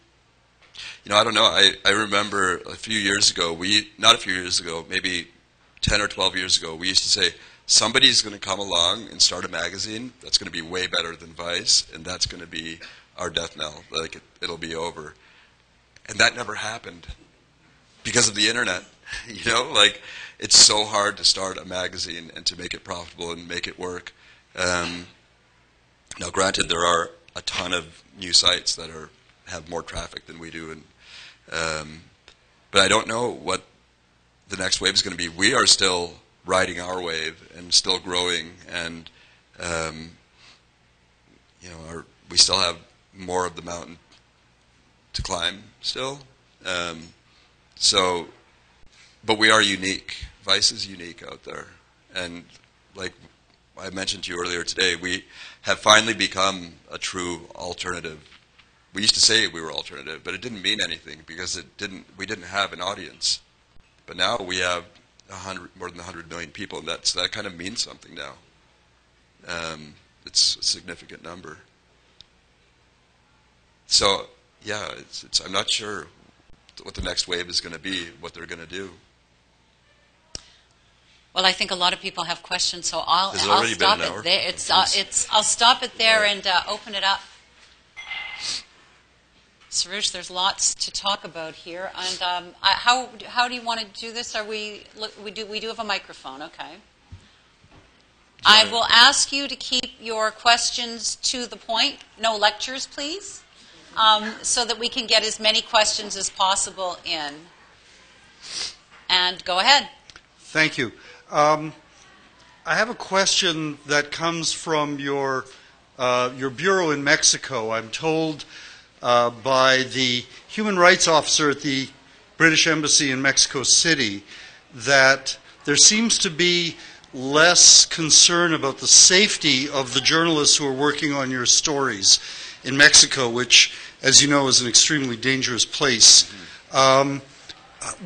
C: I don't know. I remember a few years ago, maybe 10 or 12 years ago, we used to say, somebody's going to come along and start a magazine that's going to be way better than Vice, and that's going to be our death knell. Like, it'll be over. And that never happened because of the internet. It's so hard to start a magazine and to make it profitable and make it work. Now, granted, there are a ton of new sites that have more traffic than we do, but I don't know what the next wave is going to be. We are still riding our wave and still growing, and we still have more of the mountain to climb still. But we are unique. Vice is unique out there, and like I mentioned to you earlier today, we have finally become a true alternative. We used to say we were alternative, but it didn't mean anything because we didn't have an audience. But now we have more than 100 million people, and that kind of means something now. It's a significant number. So yeah, I'm not sure what the next wave is going to be, what they're going to do.
B: Well, I think a lot of people have questions, so I'll
C: stop
B: it there. I'll stop it there and open it up. Suroosh, there's lots to talk about here, and how do you want to do this? We do have a microphone, okay? I will ask you to keep your questions to the point. No lectures, please, so that we can get as many questions as possible in. And go ahead.
D: Thank you. I have a question that comes from your bureau in Mexico. I'm told by the human rights officer at the British Embassy in Mexico City that there seems to be less concern about the safety of the journalists who are working on your stories in Mexico, which, as you know, is an extremely dangerous place.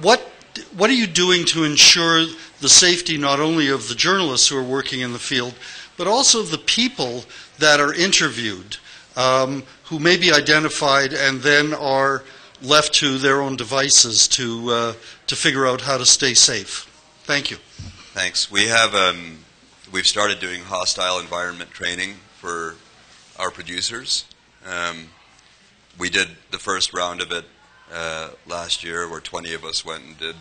D: What are you doing to ensure the safety not only of the journalists who are working in the field, but also the people that are interviewed, who may be identified and then are left to their own devices to figure out how to stay safe? Thank you.
C: Thanks. We've started doing hostile environment training for our producers. We did the first round of it last year, where 20 of us went and did,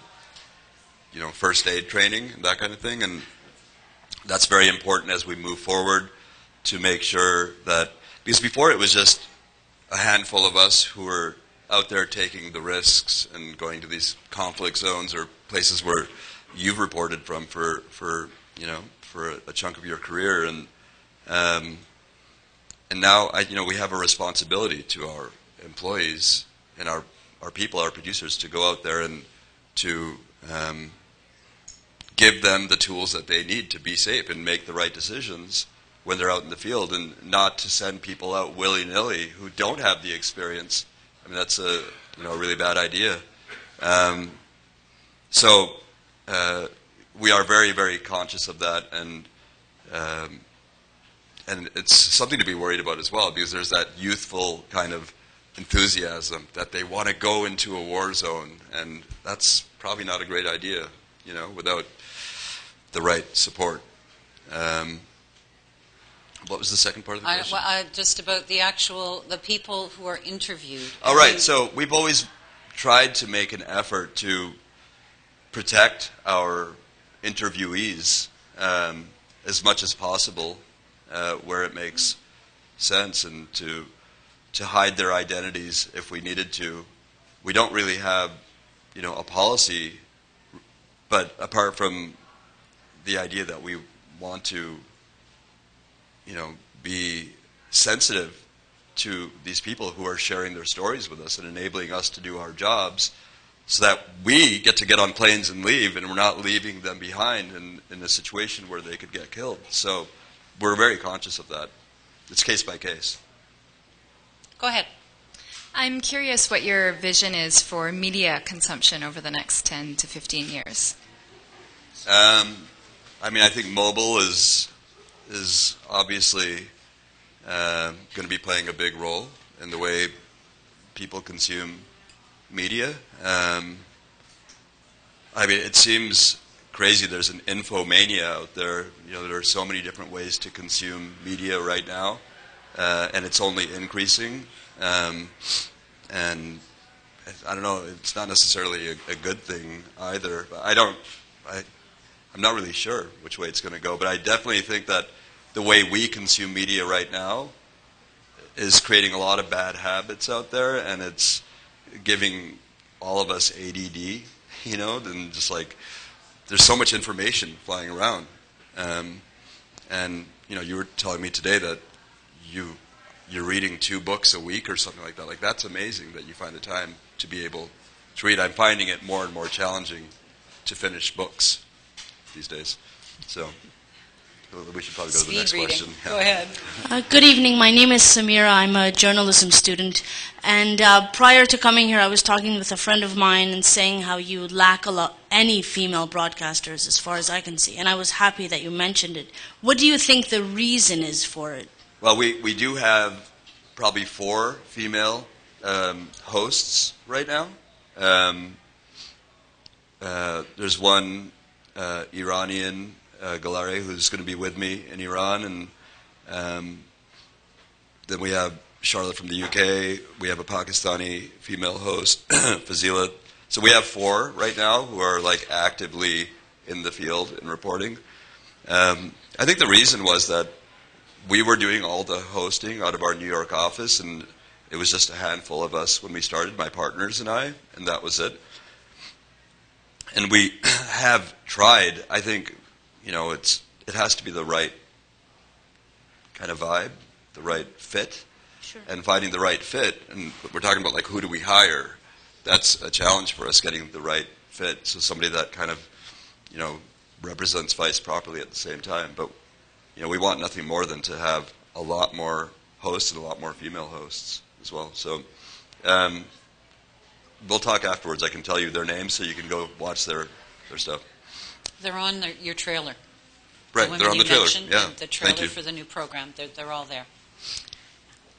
C: first aid training and that kind of thing, and that's very important as we move forward to make sure that, because before it was just a handful of us who are out there taking the risks and going to these conflict zones or places where you've reported from for a chunk of your career, and now we have a responsibility to our employees and our people, our producers, to go out there and to give them the tools that they need to be safe and make the right decisions when they're out in the field, and not to send people out willy-nilly who don't have the experience. I mean, that's a really bad idea. So we are very, very conscious of that, and it's something to be worried about as well, because there's that youthful kind of enthusiasm that they want to go into a war zone, and that's probably not a great idea, without the right support. What was the second part of the question?
B: Just about the people who are interviewed.
C: All right, so we've always tried to make an effort to protect our interviewees as much as possible where it makes sense, and to hide their identities if we needed to. We don't really have, a policy, but apart from the idea that we want to, be sensitive to these people who are sharing their stories with us and enabling us to do our jobs, so that we get on planes and leave, and we're not leaving them behind in a situation where they could get killed. So we're very conscious of that. It's case by case.
B: Go ahead.
E: I'm curious what your vision is for media consumption over the next 10 to 15 years.
C: I think mobile is obviously going to be playing a big role in the way people consume media. It seems crazy. There's an infomania out there. There are so many different ways to consume media right now, and it's only increasing. And I don't know, it's not necessarily a good thing either. I'm not really sure which way it's going to go, but I definitely think that the way we consume media right now is creating a lot of bad habits out there, and it's giving all of us ADD, and just like there's so much information flying around. And you were telling me today that you're reading 2 books a week or something like that. Like, that's amazing that you find the time to be able to read. I'm finding it more and more challenging to finish books these days. So we should probably go to the next question.
B: Go ahead.
F: Good evening. My name is Samira. I'm a journalism student. And prior to coming here, I was talking with a friend of mine and saying how you lack any female broadcasters, as far as I can see. And I was happy that you mentioned it. What do you think the reason is for it?
C: Well, we do have probably 4 female hosts right now. There's one Iranian, Galare, who's going to be with me in Iran, and then we have Charlotte from the UK. We have a Pakistani female host, Fazila. So we have 4 right now who are like actively in the field and reporting. I think the reason was that we were doing all the hosting out of our New York office, and it was just a handful of us when we started, my partners and I, and that was it. And we have tried. I think, it has to be the right kind of vibe, the right fit.
F: Sure. And
C: finding the right fit, and we're talking about like who do we hire? That's a challenge for us, getting the right fit. So somebody that kind of, represents Vice properly at the same time. But we want nothing more than to have a lot more hosts and a lot more female hosts as well. So we'll talk afterwards. I can tell you their names so you can go watch their stuff.
B: They're on your trailer.
C: Right, they're on the trailer. Yeah,
B: the trailer
C: thank you.
B: for the new program. They're all there.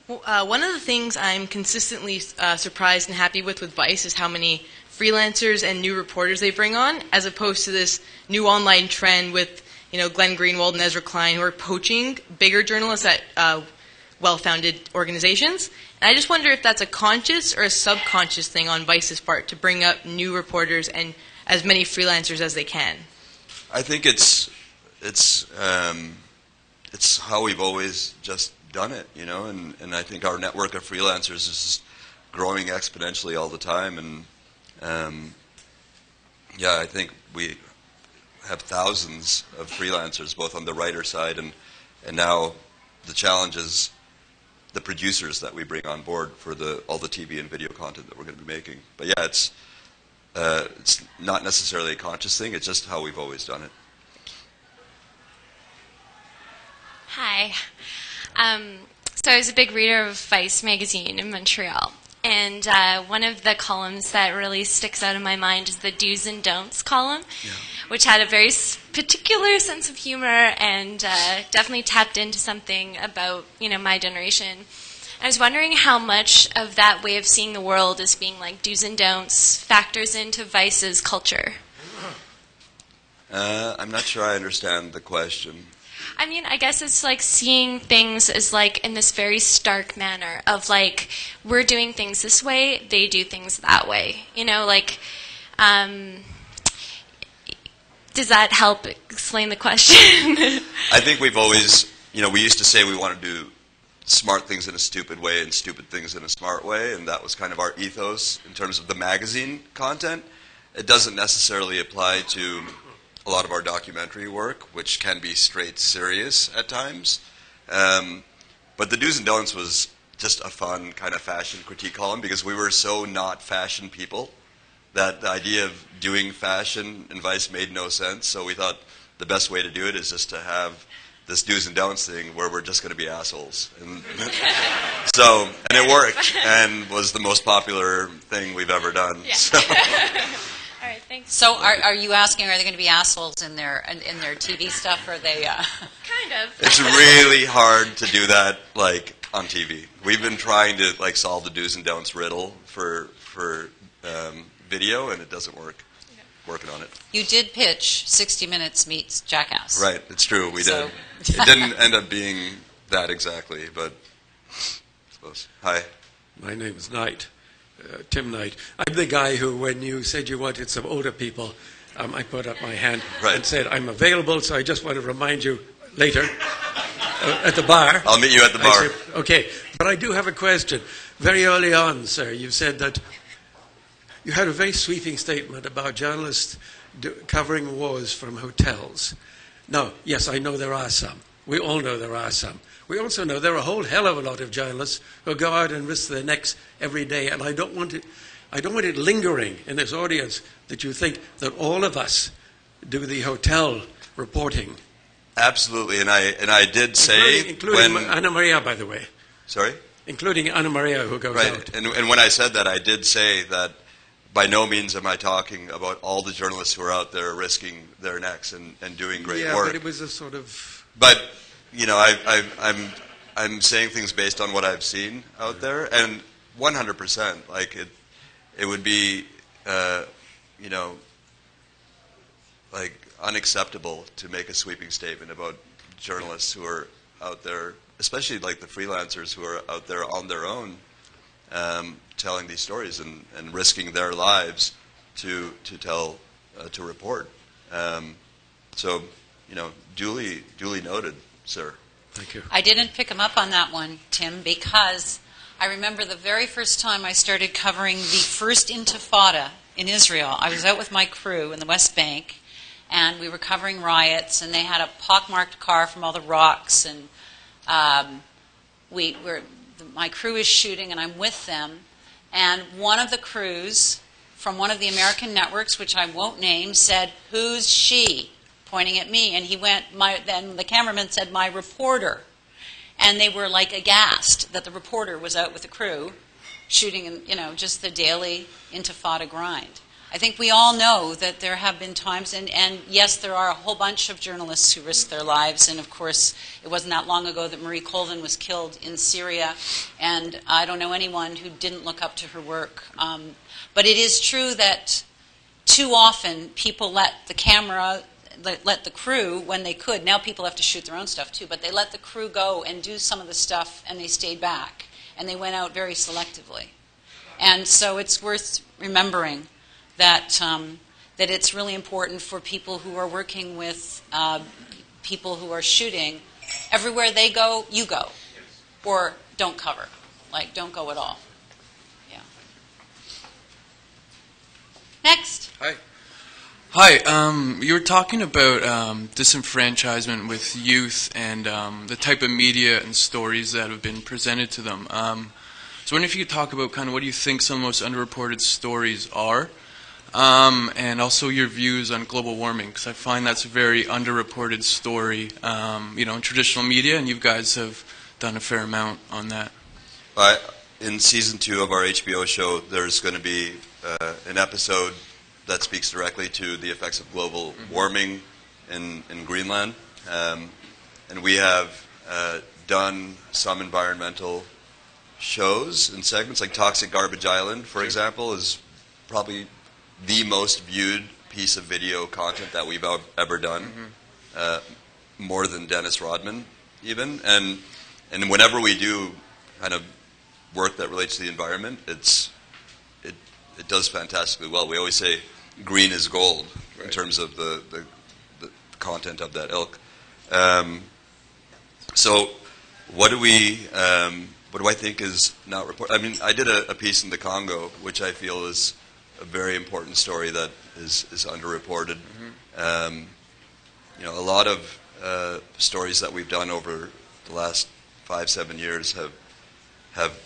G: Well, one of the things I'm consistently surprised and happy with Vice is how many freelancers and new reporters they bring on, as opposed to this new online trend with Glenn Greenwald and Ezra Klein, who are poaching bigger journalists at well-founded organizations. And I just wonder if that's a conscious or a subconscious thing on Vice's part to bring up new reporters and as many freelancers as they can. I
C: think it's how we've always just done it, and I think our network of freelancers is growing exponentially all the time, and I think we have thousands of freelancers, both on the writer side and now the challenge is the producers that we bring on board for all the TV and video content that we're going to be making. But yeah, it's not necessarily a conscious thing, it's just how we've always done it.
H: Hi. So I was a big reader of Vice magazine in Montreal. And one of the columns that really sticks out in my mind is the do's and don'ts column, which had a very particular sense of humor and definitely tapped into something about, my generation. I was wondering how much of that way of seeing the world as being like do's and don'ts factors into Vice's culture.
C: I'm not sure I understand the question.
H: I mean, I guess it's like seeing things as like in this very stark manner of like, we're doing things this way, they do things that way. Does that help explain the question?
C: I think we've always, we used to say we want to do smart things in a stupid way and stupid things in a smart way, and that was kind of our ethos in terms of the magazine content. It doesn't necessarily apply to a lot of our documentary work, which can be straight serious at times. But the do's and don'ts was just a fun kind of fashion critique column because we were so not fashion people that the idea of doing fashion in Vice made no sense. So we thought the best way to do it is just to have this do's and don'ts thing where we're just going to be assholes. And and it worked and was the most popular thing we've ever done.
H: Yeah.
C: So.
H: All right, thanks.
B: So are you asking, are they going to be assholes in their TV stuff, or are they...
H: Kind of.
C: It's really hard to do that, on TV. We've been trying to, solve the do's and don'ts riddle for video, and it doesn't work. Okay. Working on it.
B: You did pitch 60 Minutes meets Jackass.
C: Right, it's true, we did. It didn't end up being that exactly, but I suppose. Hi.
I: My name is Knight. Tim Knight. I'm the guy who, when you said you wanted some older people, I put up my hand and said, I'm available, so I just want to remind you later at the bar.
C: I'll meet you at the bar.
I: Said, okay, but I do have a question. Very early on, sir, you said that you had a very sweeping statement about journalists covering wars from hotels. Now, yes, I know there are some. We all know there are some. We also know there are a whole hell of a lot of journalists who go out and risk their necks every day, and I don't want it lingering in this audience that you think that all of us do the hotel reporting.
C: Absolutely, and I did say
I: including Anna Maria, by the way.
C: Sorry?
I: Including Anna Maria, who goes out.
C: Right, and when I said that, I did say that by no means am I talking about all the journalists who are out there risking their necks and doing great work.
I: Yeah, but it was a sort of...
C: But, I'm saying things based on what I've seen out there, and 100%, it would be, unacceptable to make a sweeping statement about journalists who are out there, especially the freelancers who are out there on their own, telling these stories and risking their lives to report. So, duly noted, sir.
I: Thank you.
B: I didn't pick him up on that one, Tim, because I remember the very first time I started covering the first Intifada in Israel. I was out with my crew in the West Bank, and we were covering riots, and they had a pockmarked car from all the rocks, and my crew is shooting, and I'm with them, and one of the crews from one of the American networks, which I won't name, said, "Who's she?" pointing at me, and he went, then the cameraman said, "My reporter." And they were aghast that the reporter was out with the crew shooting, just the daily Intifada grind. I think we all know that there have been times, and yes, there are a whole bunch of journalists who risk their lives, and of course, it wasn't that long ago that Marie Colvin was killed in Syria, and I don't know anyone who didn't look up to her work. But it is true that too often people let the crew, when they could, now people have to shoot their own stuff too, but they let the crew go and do some of the stuff, and they stayed back, and they went out very selectively. And so it's worth remembering that it's really important for people who are working with people who are shooting. Everywhere they go, you go. or don't cover, like don't go at all. Yeah. Next.
J: Hi. Hi. You were talking about disenfranchisement with youth and the type of media and stories that have been presented to them. So I wonder if you could talk about kind of what you think some of the most underreported stories are, and also your views on global warming, because I find that's a very underreported story, in traditional media, and you guys have done a fair amount on that.
C: In season 2 of our HBO show, there's going to be an episode that speaks directly to the effects of global warming in Greenland. And we have done some environmental shows and segments, like Toxic Garbage Island, for example, is probably the most viewed piece of video content that we've ever done, more than Dennis Rodman even. And whenever we do kind of work that relates to the environment, it does fantastically well. We always say green is gold in terms of the content of that ilk. So what do I think is not reported? I mean, I did a piece in the Congo, which I feel is a very important story that is underreported. A lot of stories that we've done over the last 5-7 years have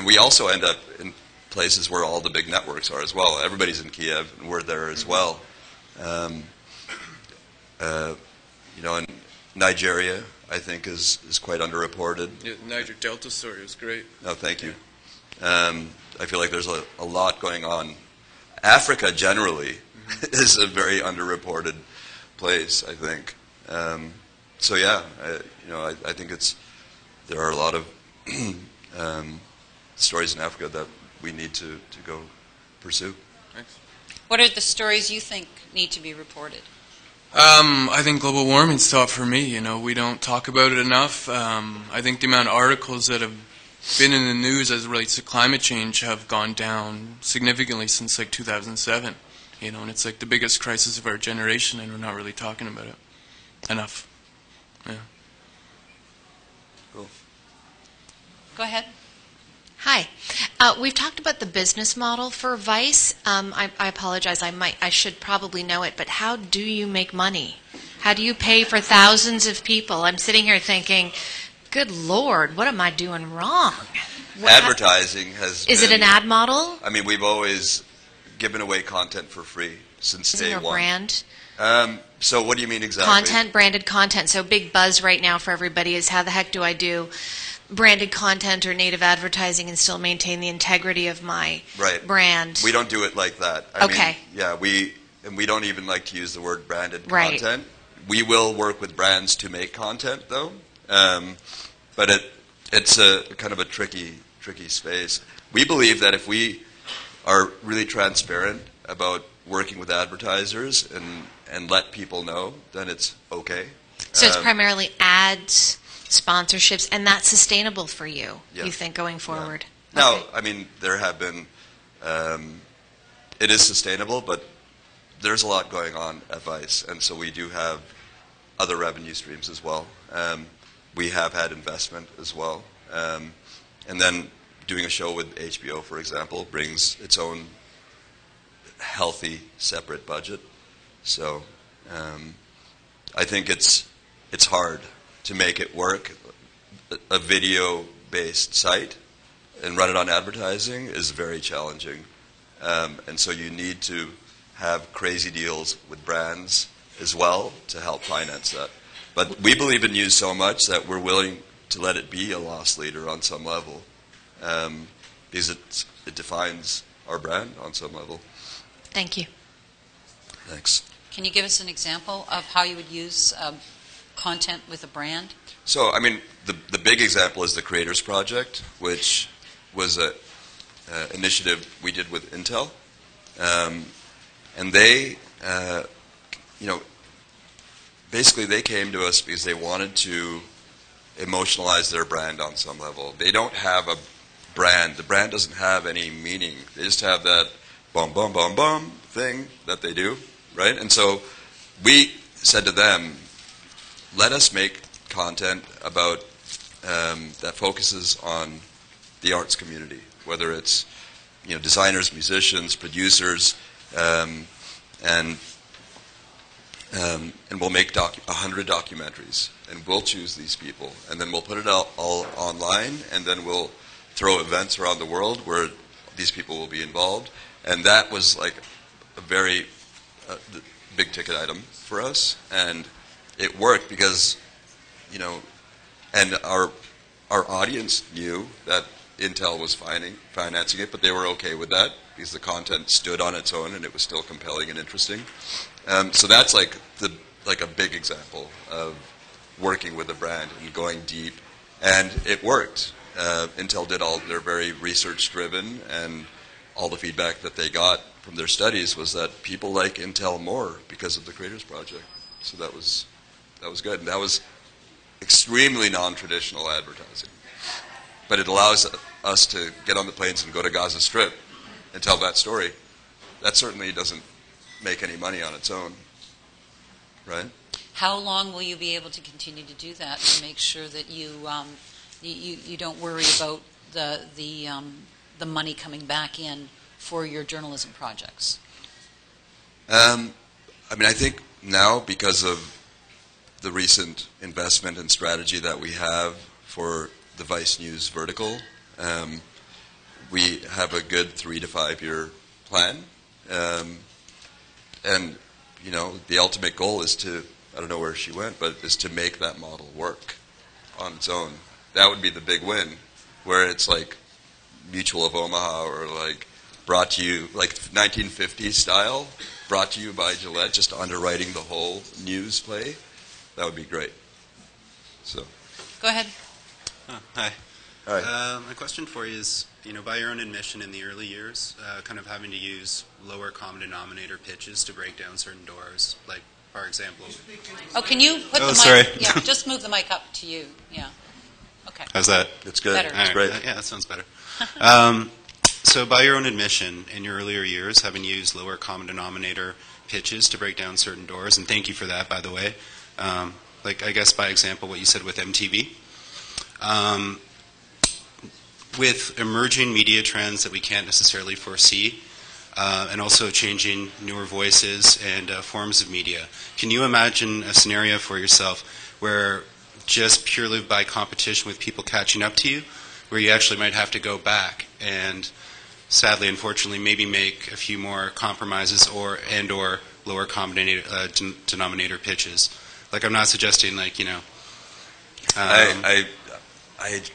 C: we also end up in places where all the big networks are as well. Everybody's in Kiev, and we're there as well. In Nigeria, I think is quite underreported.
J: Yeah, the Niger Delta story was great.
C: No, thank you. I feel like there's a lot going on. Africa generally is a very underreported place, I think. So yeah, I think there are a lot of stories in Africa that we need to go pursue.
J: Thanks.
B: What are the stories you think need to be reported?
J: I think global warming's tough for me. We don't talk about it enough. I think the amount of articles that have been in the news as it relates to climate change have gone down significantly since 2007. And it's like the biggest crisis of our generation, and we're not really talking about it enough. Yeah.
C: Cool.
B: Go ahead.
K: Hi. We've talked about the business model for Vice. I apologize. I should probably know it, but how do you make money? How do you pay for thousands of people? I'm sitting here thinking, good Lord, what am I doing wrong?
C: Advertising has
K: Is it an ad model?
C: I mean, we've always given away content for free since day one.
K: Brand?
C: So what do you mean exactly?
K: Content, branded content. So big buzz right now for everybody is how the heck do I do branded content or native advertising and still maintain the integrity of my brand?
C: We don't do it like that. I mean, we don't even like to use the word branded content. We will work with brands to make content, though. But it's a kind of a tricky space. We believe that if we are really transparent about working with advertisers and let people know, then it's okay.
K: So it's primarily ads, sponsorships, and that's sustainable for you, you think, going forward?
C: Yeah. No, I mean, there have been, it is sustainable, but there's a lot going on at Vice, and so we do have other revenue streams as well. We have had investment as well. And then doing a show with HBO, for example, brings its own healthy, separate budget. So I think it's hard to make it work. A video-based site and run it on advertising is very challenging. And so you need to have crazy deals with brands as well to help finance that. But we believe in news so much that we're willing to let it be a loss leader on some level, because it defines our brand on some level.
K: Thank you.
C: Thanks.
B: Can you give us an example of how you would use content with a brand?
C: So, I mean, the big example is the Creators Project, which was an initiative we did with Intel. And they, basically they came to us because they wanted to emotionalize their brand on some level. They don't have a brand. The brand doesn't have any meaning. They just have that bum, bum, bum, bum thing that they do, right? And so we said to them, let us make content about that focuses on the arts community, whether it's designers, musicians, producers, and we'll make 100 documentaries, and we'll choose these people, and then we'll put it all online, and then we'll throw events around the world where these people will be involved. And that was like a very big ticket item for us, and it worked because, and our audience knew that Intel was financing it, but they were okay with that because the content stood on its own and it was still compelling and interesting. So that's like a big example of working with a brand and going deep, and it worked. Intel did all, they're very research-driven, and all the feedback that they got from their studies was that people like Intel more because of the Creators Project. So that was good. And that was extremely non-traditional advertising. But it allows us to get on the planes and go to Gaza Strip and tell that story. That certainly doesn't make any money on its own, right?
B: How long will you be able to continue to do that to make sure that you don't worry about the money coming back in for your journalism projects?
C: I think now, because of the recent investment and strategy that we have for the Vice News vertical, we have a good 3 to 5 year plan. And, the ultimate goal is to, I don't know where she went, but is to make that model work on its own. That would be the big win, where it's like Mutual of Omaha, or like brought to you, like 1950s style, brought to you by Gillette, just underwriting the whole news play. That would be great. So,
B: go ahead.
L: Hi.
C: Hi.
L: My question for you is, by your own admission in the early years, kind of having to use lower common denominator pitches to break down certain doors, like, for example...
B: Oh, can you put the mic...
L: sorry.
B: Yeah, just move the mic up to you. Yeah. Okay.
L: How's that?
C: That's good.
B: Better.
C: That's great.
L: Yeah, that sounds better. So by your own admission, in your earlier years, having used lower common denominator pitches to break down certain doors, and thank you for that, by the way, I guess by example what you said with MTV, with emerging media trends that we can't necessarily foresee, and also changing newer voices and forms of media, can you imagine a scenario for yourself where just purely by competition with people catching up to you, where you actually might have to go back and sadly, unfortunately, maybe make a few more compromises or lower common denominator pitches? Like, I'm not suggesting,
C: I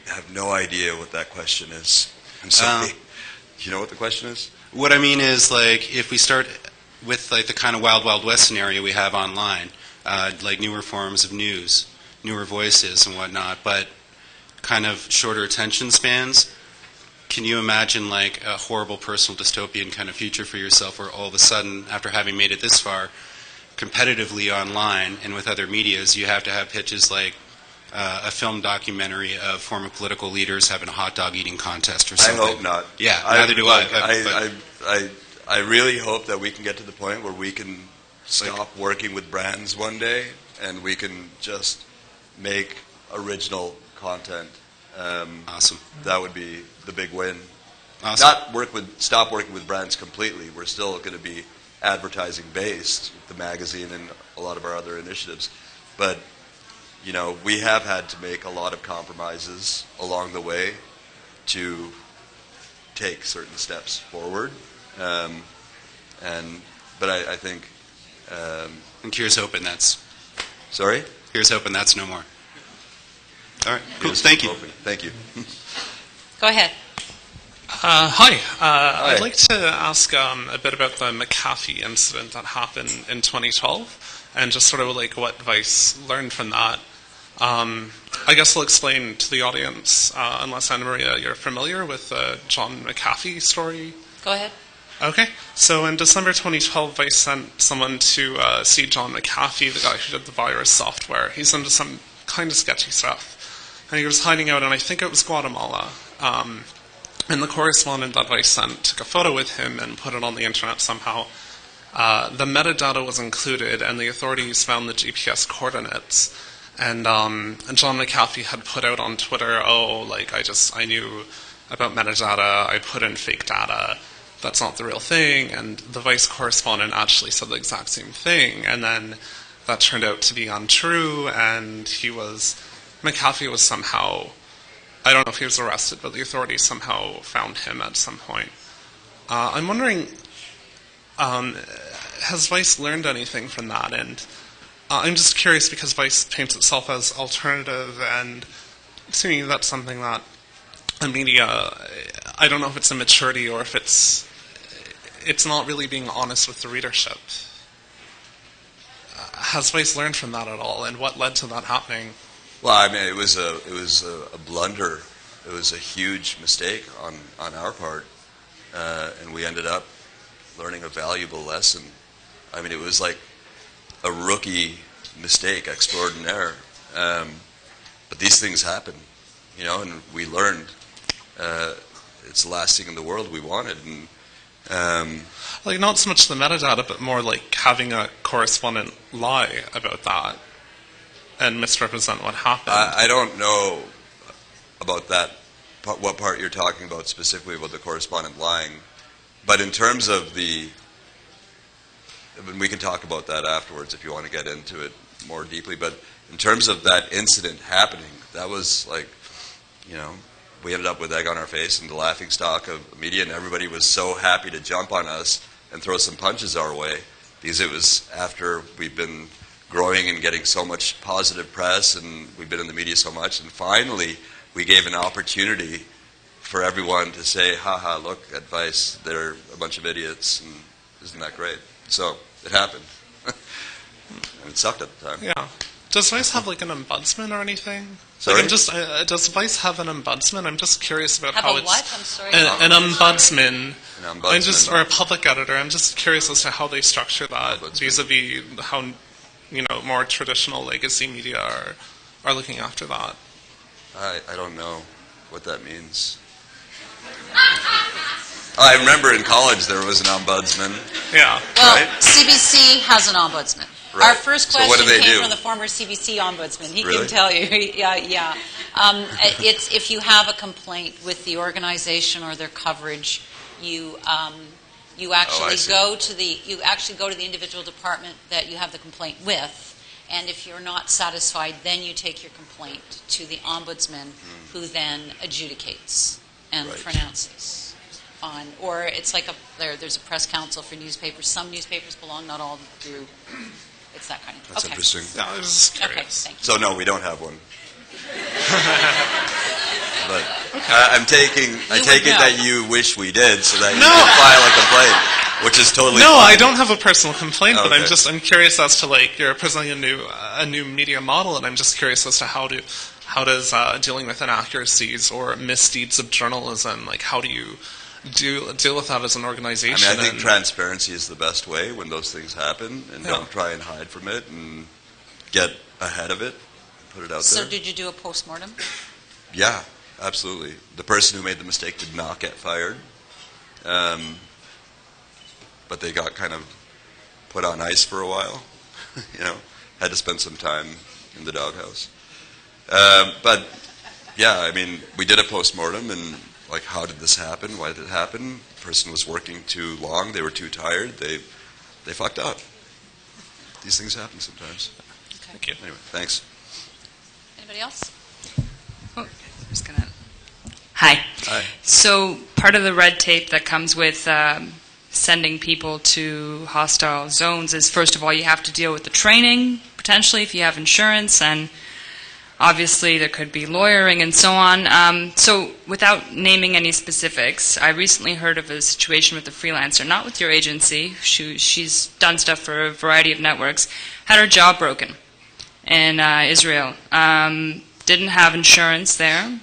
C: have no idea what that question is. I'm sorry. Do you know what the question is?
L: What I mean is, if we start with, the kind of Wild Wild West scenario we have online, newer forms of news, newer voices and whatnot, but kind of shorter attention spans, can you imagine, a horrible personal dystopian kind of future for yourself where all of a sudden, after having made it this far, competitively online and with other medias, you have to have pitches like a film documentary of former political leaders having a hot dog eating contest or something?
C: I hope not.
L: Yeah, neither do I.
C: I really hope that we can get to the point where we can stop working with brands one day and we can just make original content.
L: Awesome.
C: That would be the big win.
L: Awesome.
C: Stop working with brands completely. We're still going to be advertising based, the magazine and a lot of our other initiatives, but we have had to make a lot of compromises along the way to take certain steps forward, but I think.
L: And here's hoping that's.
C: Sorry?
L: Here's hoping that's no more. All right. Cool. Thank you.
C: Thank you.
B: Go ahead.
M: Hi. I'd like to ask a bit about the McAfee incident that happened in 2012, and just sort of what Vice learned from that. I guess I'll explain to the audience, unless Anna Maria, you're familiar with the John McAfee story.
B: Go ahead.
M: Okay. So in December 2012, Vice sent someone to see John McAfee, the guy who did the virus software. He's into some kind of sketchy stuff. And he was hiding out in, I think it was Guatemala. And the correspondent that Vice sent took a photo with him and put it on the internet somehow. The metadata was included, and the authorities found the GPS coordinates. And John McAfee had put out on Twitter, I knew about metadata, I put in fake data, that's not the real thing, and the Vice correspondent actually said the exact same thing, and then that turned out to be untrue, and McAfee was somehow, I don't know if he was arrested, but the authorities somehow found him at some point. I'm wondering, has Vice learned anything from that? And I'm just curious because Vice paints itself as alternative, and to me that's something that the media, I don't know if it's immaturity or if it's not really being honest with the readership. Has Vice learned from that at all, and what led to that happening?
C: Well, I mean, it was a blunder. It was a huge mistake on our part, and we ended up learning a valuable lesson. I mean, it was like a rookie mistake extraordinaire. But these things happen, and we learned. It's the last thing in the world we wanted. And,
M: not so much the metadata, but more like having a correspondent lie about that and misrepresent what happened.
C: I don't know about that, what part you're talking about specifically about the correspondent lying. But in terms of we can talk about that afterwards if you want to get into it more deeply. But in terms of that incident happening, that was like, we ended up with egg on our face and the laughingstock of media, and everybody was so happy to jump on us and throw some punches our way because it was after we've been growing and getting so much positive press and we've been in the media so much, and finally we gave an opportunity for everyone to say, haha, look at Vice, they're a bunch of idiots, and isn't that great? So it happened. And it sucked at the time.
M: Yeah. Does Vice have like an ombudsman or anything?
C: Sorry?
M: Does Vice have an ombudsman? I'm just curious about
B: Have
M: how
B: a
M: it's...
B: what? I'm sorry.
M: An ombudsman.
C: An ombudsman.
M: Or a public editor. I'm just curious as to how they structure that vis-a-vis how, more traditional legacy media are looking after that.
C: I don't know what that means. I remember in college there was an ombudsman.
M: Yeah.
B: Well,
C: right?
B: CBC has an ombudsman.
C: Right.
B: Our first
C: So what
B: question
C: do they
B: came
C: do?
B: from the former CBC ombudsman. He
C: Really?
B: can tell you. Yeah. It's if you have a complaint with the organization or their coverage, you actually go to the individual department that you have the complaint with, and if you're not satisfied, then you take your complaint to the ombudsman, who then adjudicates and pronounces. Or it's like there's a press council for newspapers. Some newspapers belong, not all do. It's that kind of thing.
C: That's interesting.
M: Yeah, I was just curious.
B: Okay, thank you.
C: So no, we don't have one. But I take it that you wish we did, so that you can file a complaint, which is totally
M: No,
C: fine.
M: I don't have a personal complaint, but
C: Okay.
M: I'm curious as to you're presenting a new media model, and I'm just curious as to how does dealing with inaccuracies or misdeeds of journalism, how do you deal with that as an organization?
C: I think transparency is the best way when those things happen, and don't try and hide from it, and get ahead of it, put it out there.
B: So did you do a postmortem?
C: Yeah, absolutely. The person who made the mistake did not get fired, but they got kind of put on ice for a while. Had to spend some time in the doghouse. But yeah, I mean, we did a postmortem, and how did this happen? Why did it happen? The person was working too long. They were too tired. They fucked up. These things happen sometimes.
B: Okay.
M: Thank you.
C: Anyway, thanks.
B: Anybody else?
N: Hi.
C: Hi.
N: So part of the red tape that comes with sending people to hostile zones is, first of all, you have to deal with the training, potentially, if you have insurance, and obviously there could be lawyering and so on. So without naming any specifics, I recently heard of a situation with a freelancer, not with your agency. She's done stuff for a variety of networks, had her jaw broken in Israel. Didn't have insurance there,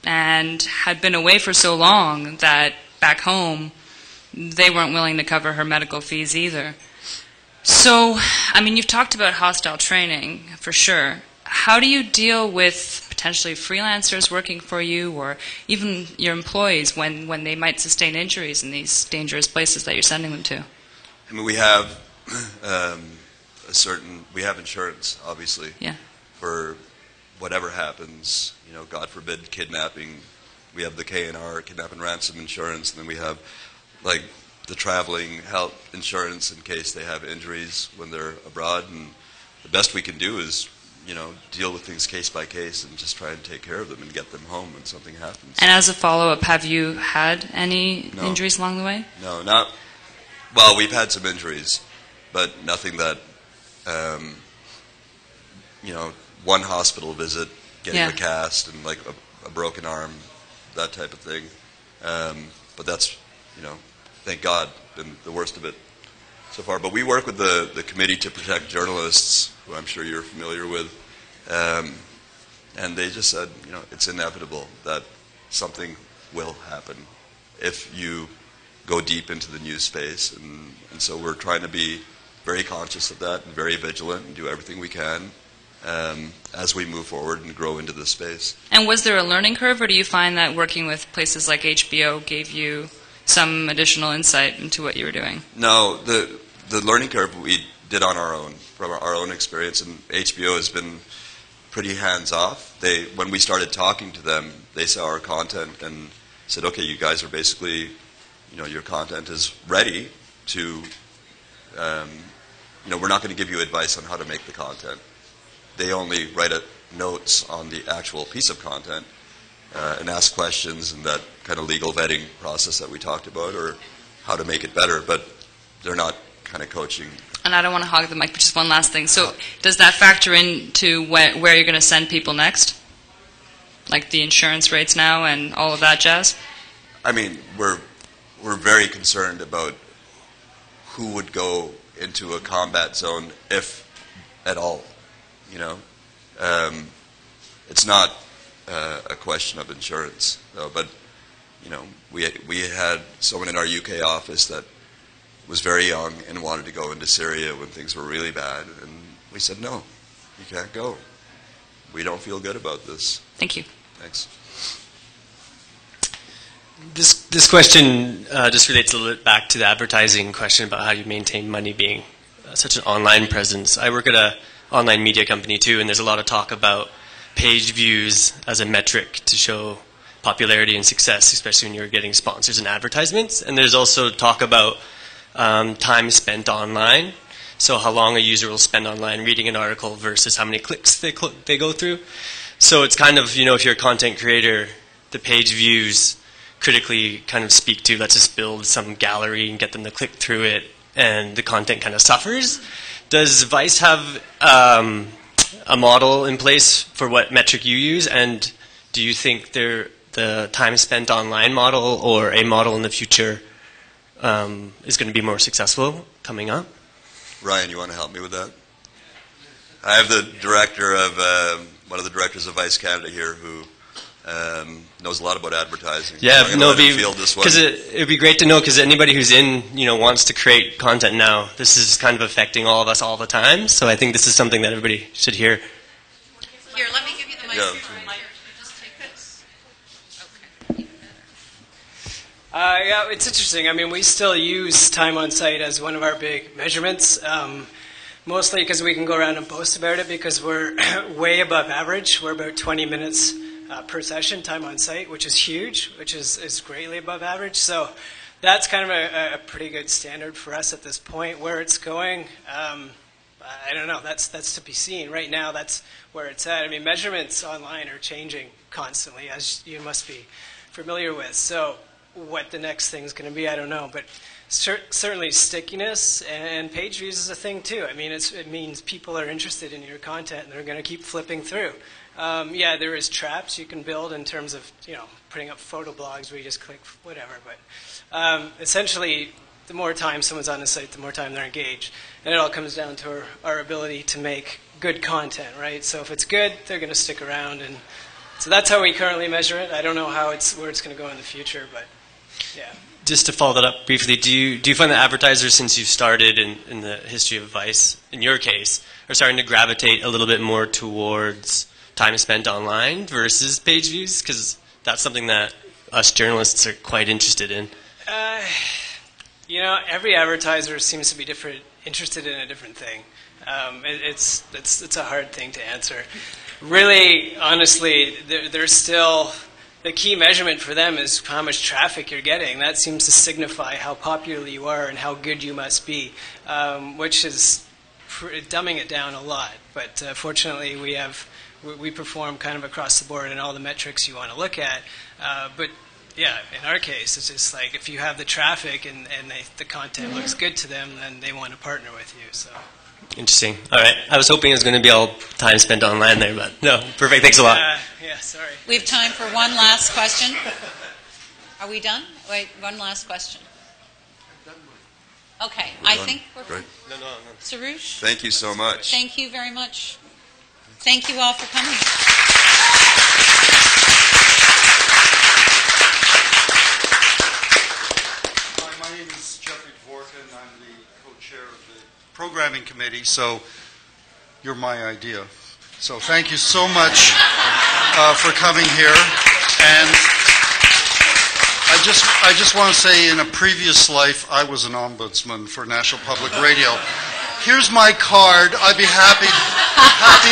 N: and had been away for so long that back home they weren't willing to cover her medical fees either. So, I mean, you've talked about hostile training, for sure. How do you deal with potentially freelancers working for you, or even your employees when they might sustain injuries in these dangerous places that you're sending them to?
C: I mean, we have we have insurance, obviously.
N: Yeah.
C: for whatever happens, you know, God forbid, kidnapping. We have the KNR, kidnap and ransom insurance, and then we have like the traveling health insurance in case they have injuries when they're abroad. And the best we can do is, you know, deal with things case by case and just try and take care of them and get them home when something happens.
N: And as a follow-up, have you had any injuries along the way?
C: No, not. Well, we've had some injuries, but nothing that, you know, one hospital visit, getting a cast and like a broken arm, that type of thing. But that's, you know, thank God, been the worst of it so far. But we work with the Committee to Protect Journalists, who I'm sure you're familiar with, and they just said, you know, it's inevitable that something will happen if you go deep into the news space. And so we're trying to be very conscious of that and very vigilant and do everything we can as we move forward and grow into this space.
N: And was there a learning curve, or do you find that working with places like HBO gave you some additional insight into what you were doing?
C: No, the learning curve we did on our own, from our own experience, and HBO has been pretty hands-off. When we started talking to them, they saw our content and said, okay, you guys are basically, you know, your content is ready to, you know, we're not going to give you advice on how to make the content. They only write notes on the actual piece of content and ask questions and that kind of legal vetting process that we talked about, or how to make it better, but they're not kind of coaching.
N: And I don't want to hog the mic, but just one last thing. So does that factor into where you're going to send people next? Like the insurance rates now and all of that jazz?
C: I mean, we're very concerned about who would go into a combat zone, if at all. You know, it's not a question of insurance, though. But you know, we had someone in our UK office that was very young and wanted to go into Syria when things were really bad, and we said, no, you can't go. We don't feel good about this.
N: Thank you.
C: Thanks.
O: This question just relates a little bit back to the advertising question about how you maintain money being such an online presence. I work at an online media company too, and there's a lot of talk about page views as a metric to show popularity and success, especially when you're getting sponsors and advertisements. And there's also talk about time spent online, so how long a user will spend online reading an article versus how many clicks they go through. So it's kind of, you know, if you're a content creator, the page views critically kind of speak to, let's just build some gallery and get them to click through it, and the content kind of suffers. Does Vice have a model in place for what metric you use, and do you think the time spent online model or a model in the future is going to be more successful coming up?
C: Ryan, you want to help me with that? I have the director of, one of the directors of Vice Canada here who knows a lot about advertising.
O: Yeah,
C: so
O: no, because it'd be great to know, because anybody who's wants to create content now, this is kind of affecting all of us all the time. So I think this is something that everybody should hear.
B: Here, let me give you the microphone. Just take this. Okay.
P: Yeah, it's interesting. I mean, we still use time on site as one of our big measurements, mostly because we can go around and post about it, because we're way above average. We're about 20 minutes per session time on site, which is huge, which is greatly above average. So that's kind of a pretty good standard for us at this point. Where it's going, I don't know. That's to be seen. Right now, that's where it's at. I mean, measurements online are changing constantly, as you must be familiar with. So what the next thing's going to be, I don't know. But certainly stickiness and page views is a thing too. I mean, it means people are interested in your content and they're going to keep flipping through. Yeah, there is traps you can build in terms of, you know, putting up photo blogs where you just click whatever. But essentially, the more time someone's on the site, the more time they're engaged. And it all comes down to our ability to make good content, right? So if it's good, they're going to stick around. And so that's how we currently measure it. I don't know where it's going to go in the future, but yeah.
O: Just to follow that up briefly, do you find that advertisers, since you've started in the history of Vice, in your case, are starting to gravitate a little bit more towards time spent online versus page views? Because that's something that us journalists are quite interested in.
P: You know, every advertiser seems to be interested in a different thing. It's a hard thing to answer. Really, honestly, there's still the key measurement for them is how much traffic you're getting. That seems to signify how popular you are and how good you must be, which is dumbing it down a lot. But fortunately, we perform kind of across the board in all the metrics you want to look at. But yeah, in our case, it's just like if you have the traffic and the content looks good to them, then they want to partner with you. So.
O: Interesting. All right. I was hoping it was going to be all time spent online there, but no. Perfect. Thanks a lot.
P: Yeah, sorry.
B: We have time for one last question. Are we done? Wait, one last question. Okay, I think we're
C: great.
O: No.
B: Suroosh?
C: Thank you so much.
B: Thank you very much. Thank you all for coming.
D: My name is Jeffrey Dvorkin. I'm the co-chair of the programming committee, so you're my idea. So thank you so much for coming here. And I just want to say, in a previous life, I was an ombudsman for National Public Radio. Here's my card. I'd be happy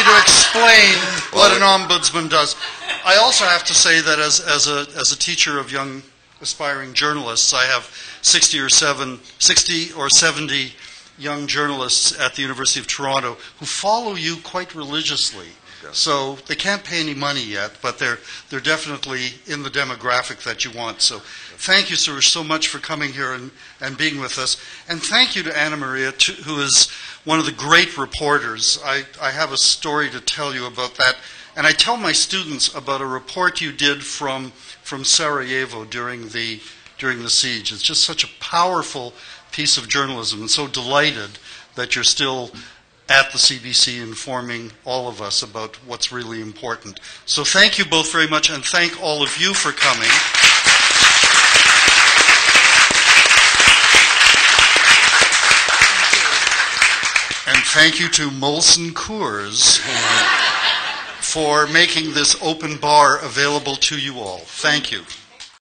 D: to explain what an ombudsman does. I also have to say that as a teacher of young aspiring journalists, I have 60 or 70 young journalists at the University of Toronto who follow you quite religiously. So they can't pay any money yet, but they're definitely in the demographic that you want. So thank you, Suroosh, so much for coming here and being with us. And thank you to Anna Maria, who is one of the great reporters. I have a story to tell you about that. And I tell my students about a report you did from Sarajevo during the siege. It's just such a powerful piece of journalism, and so delighted that you're still at the CBC informing all of us about what's really important. So thank you both very much, and thank all of you for coming. And thank you to Molson Coors for making this open bar available to you all. Thank you.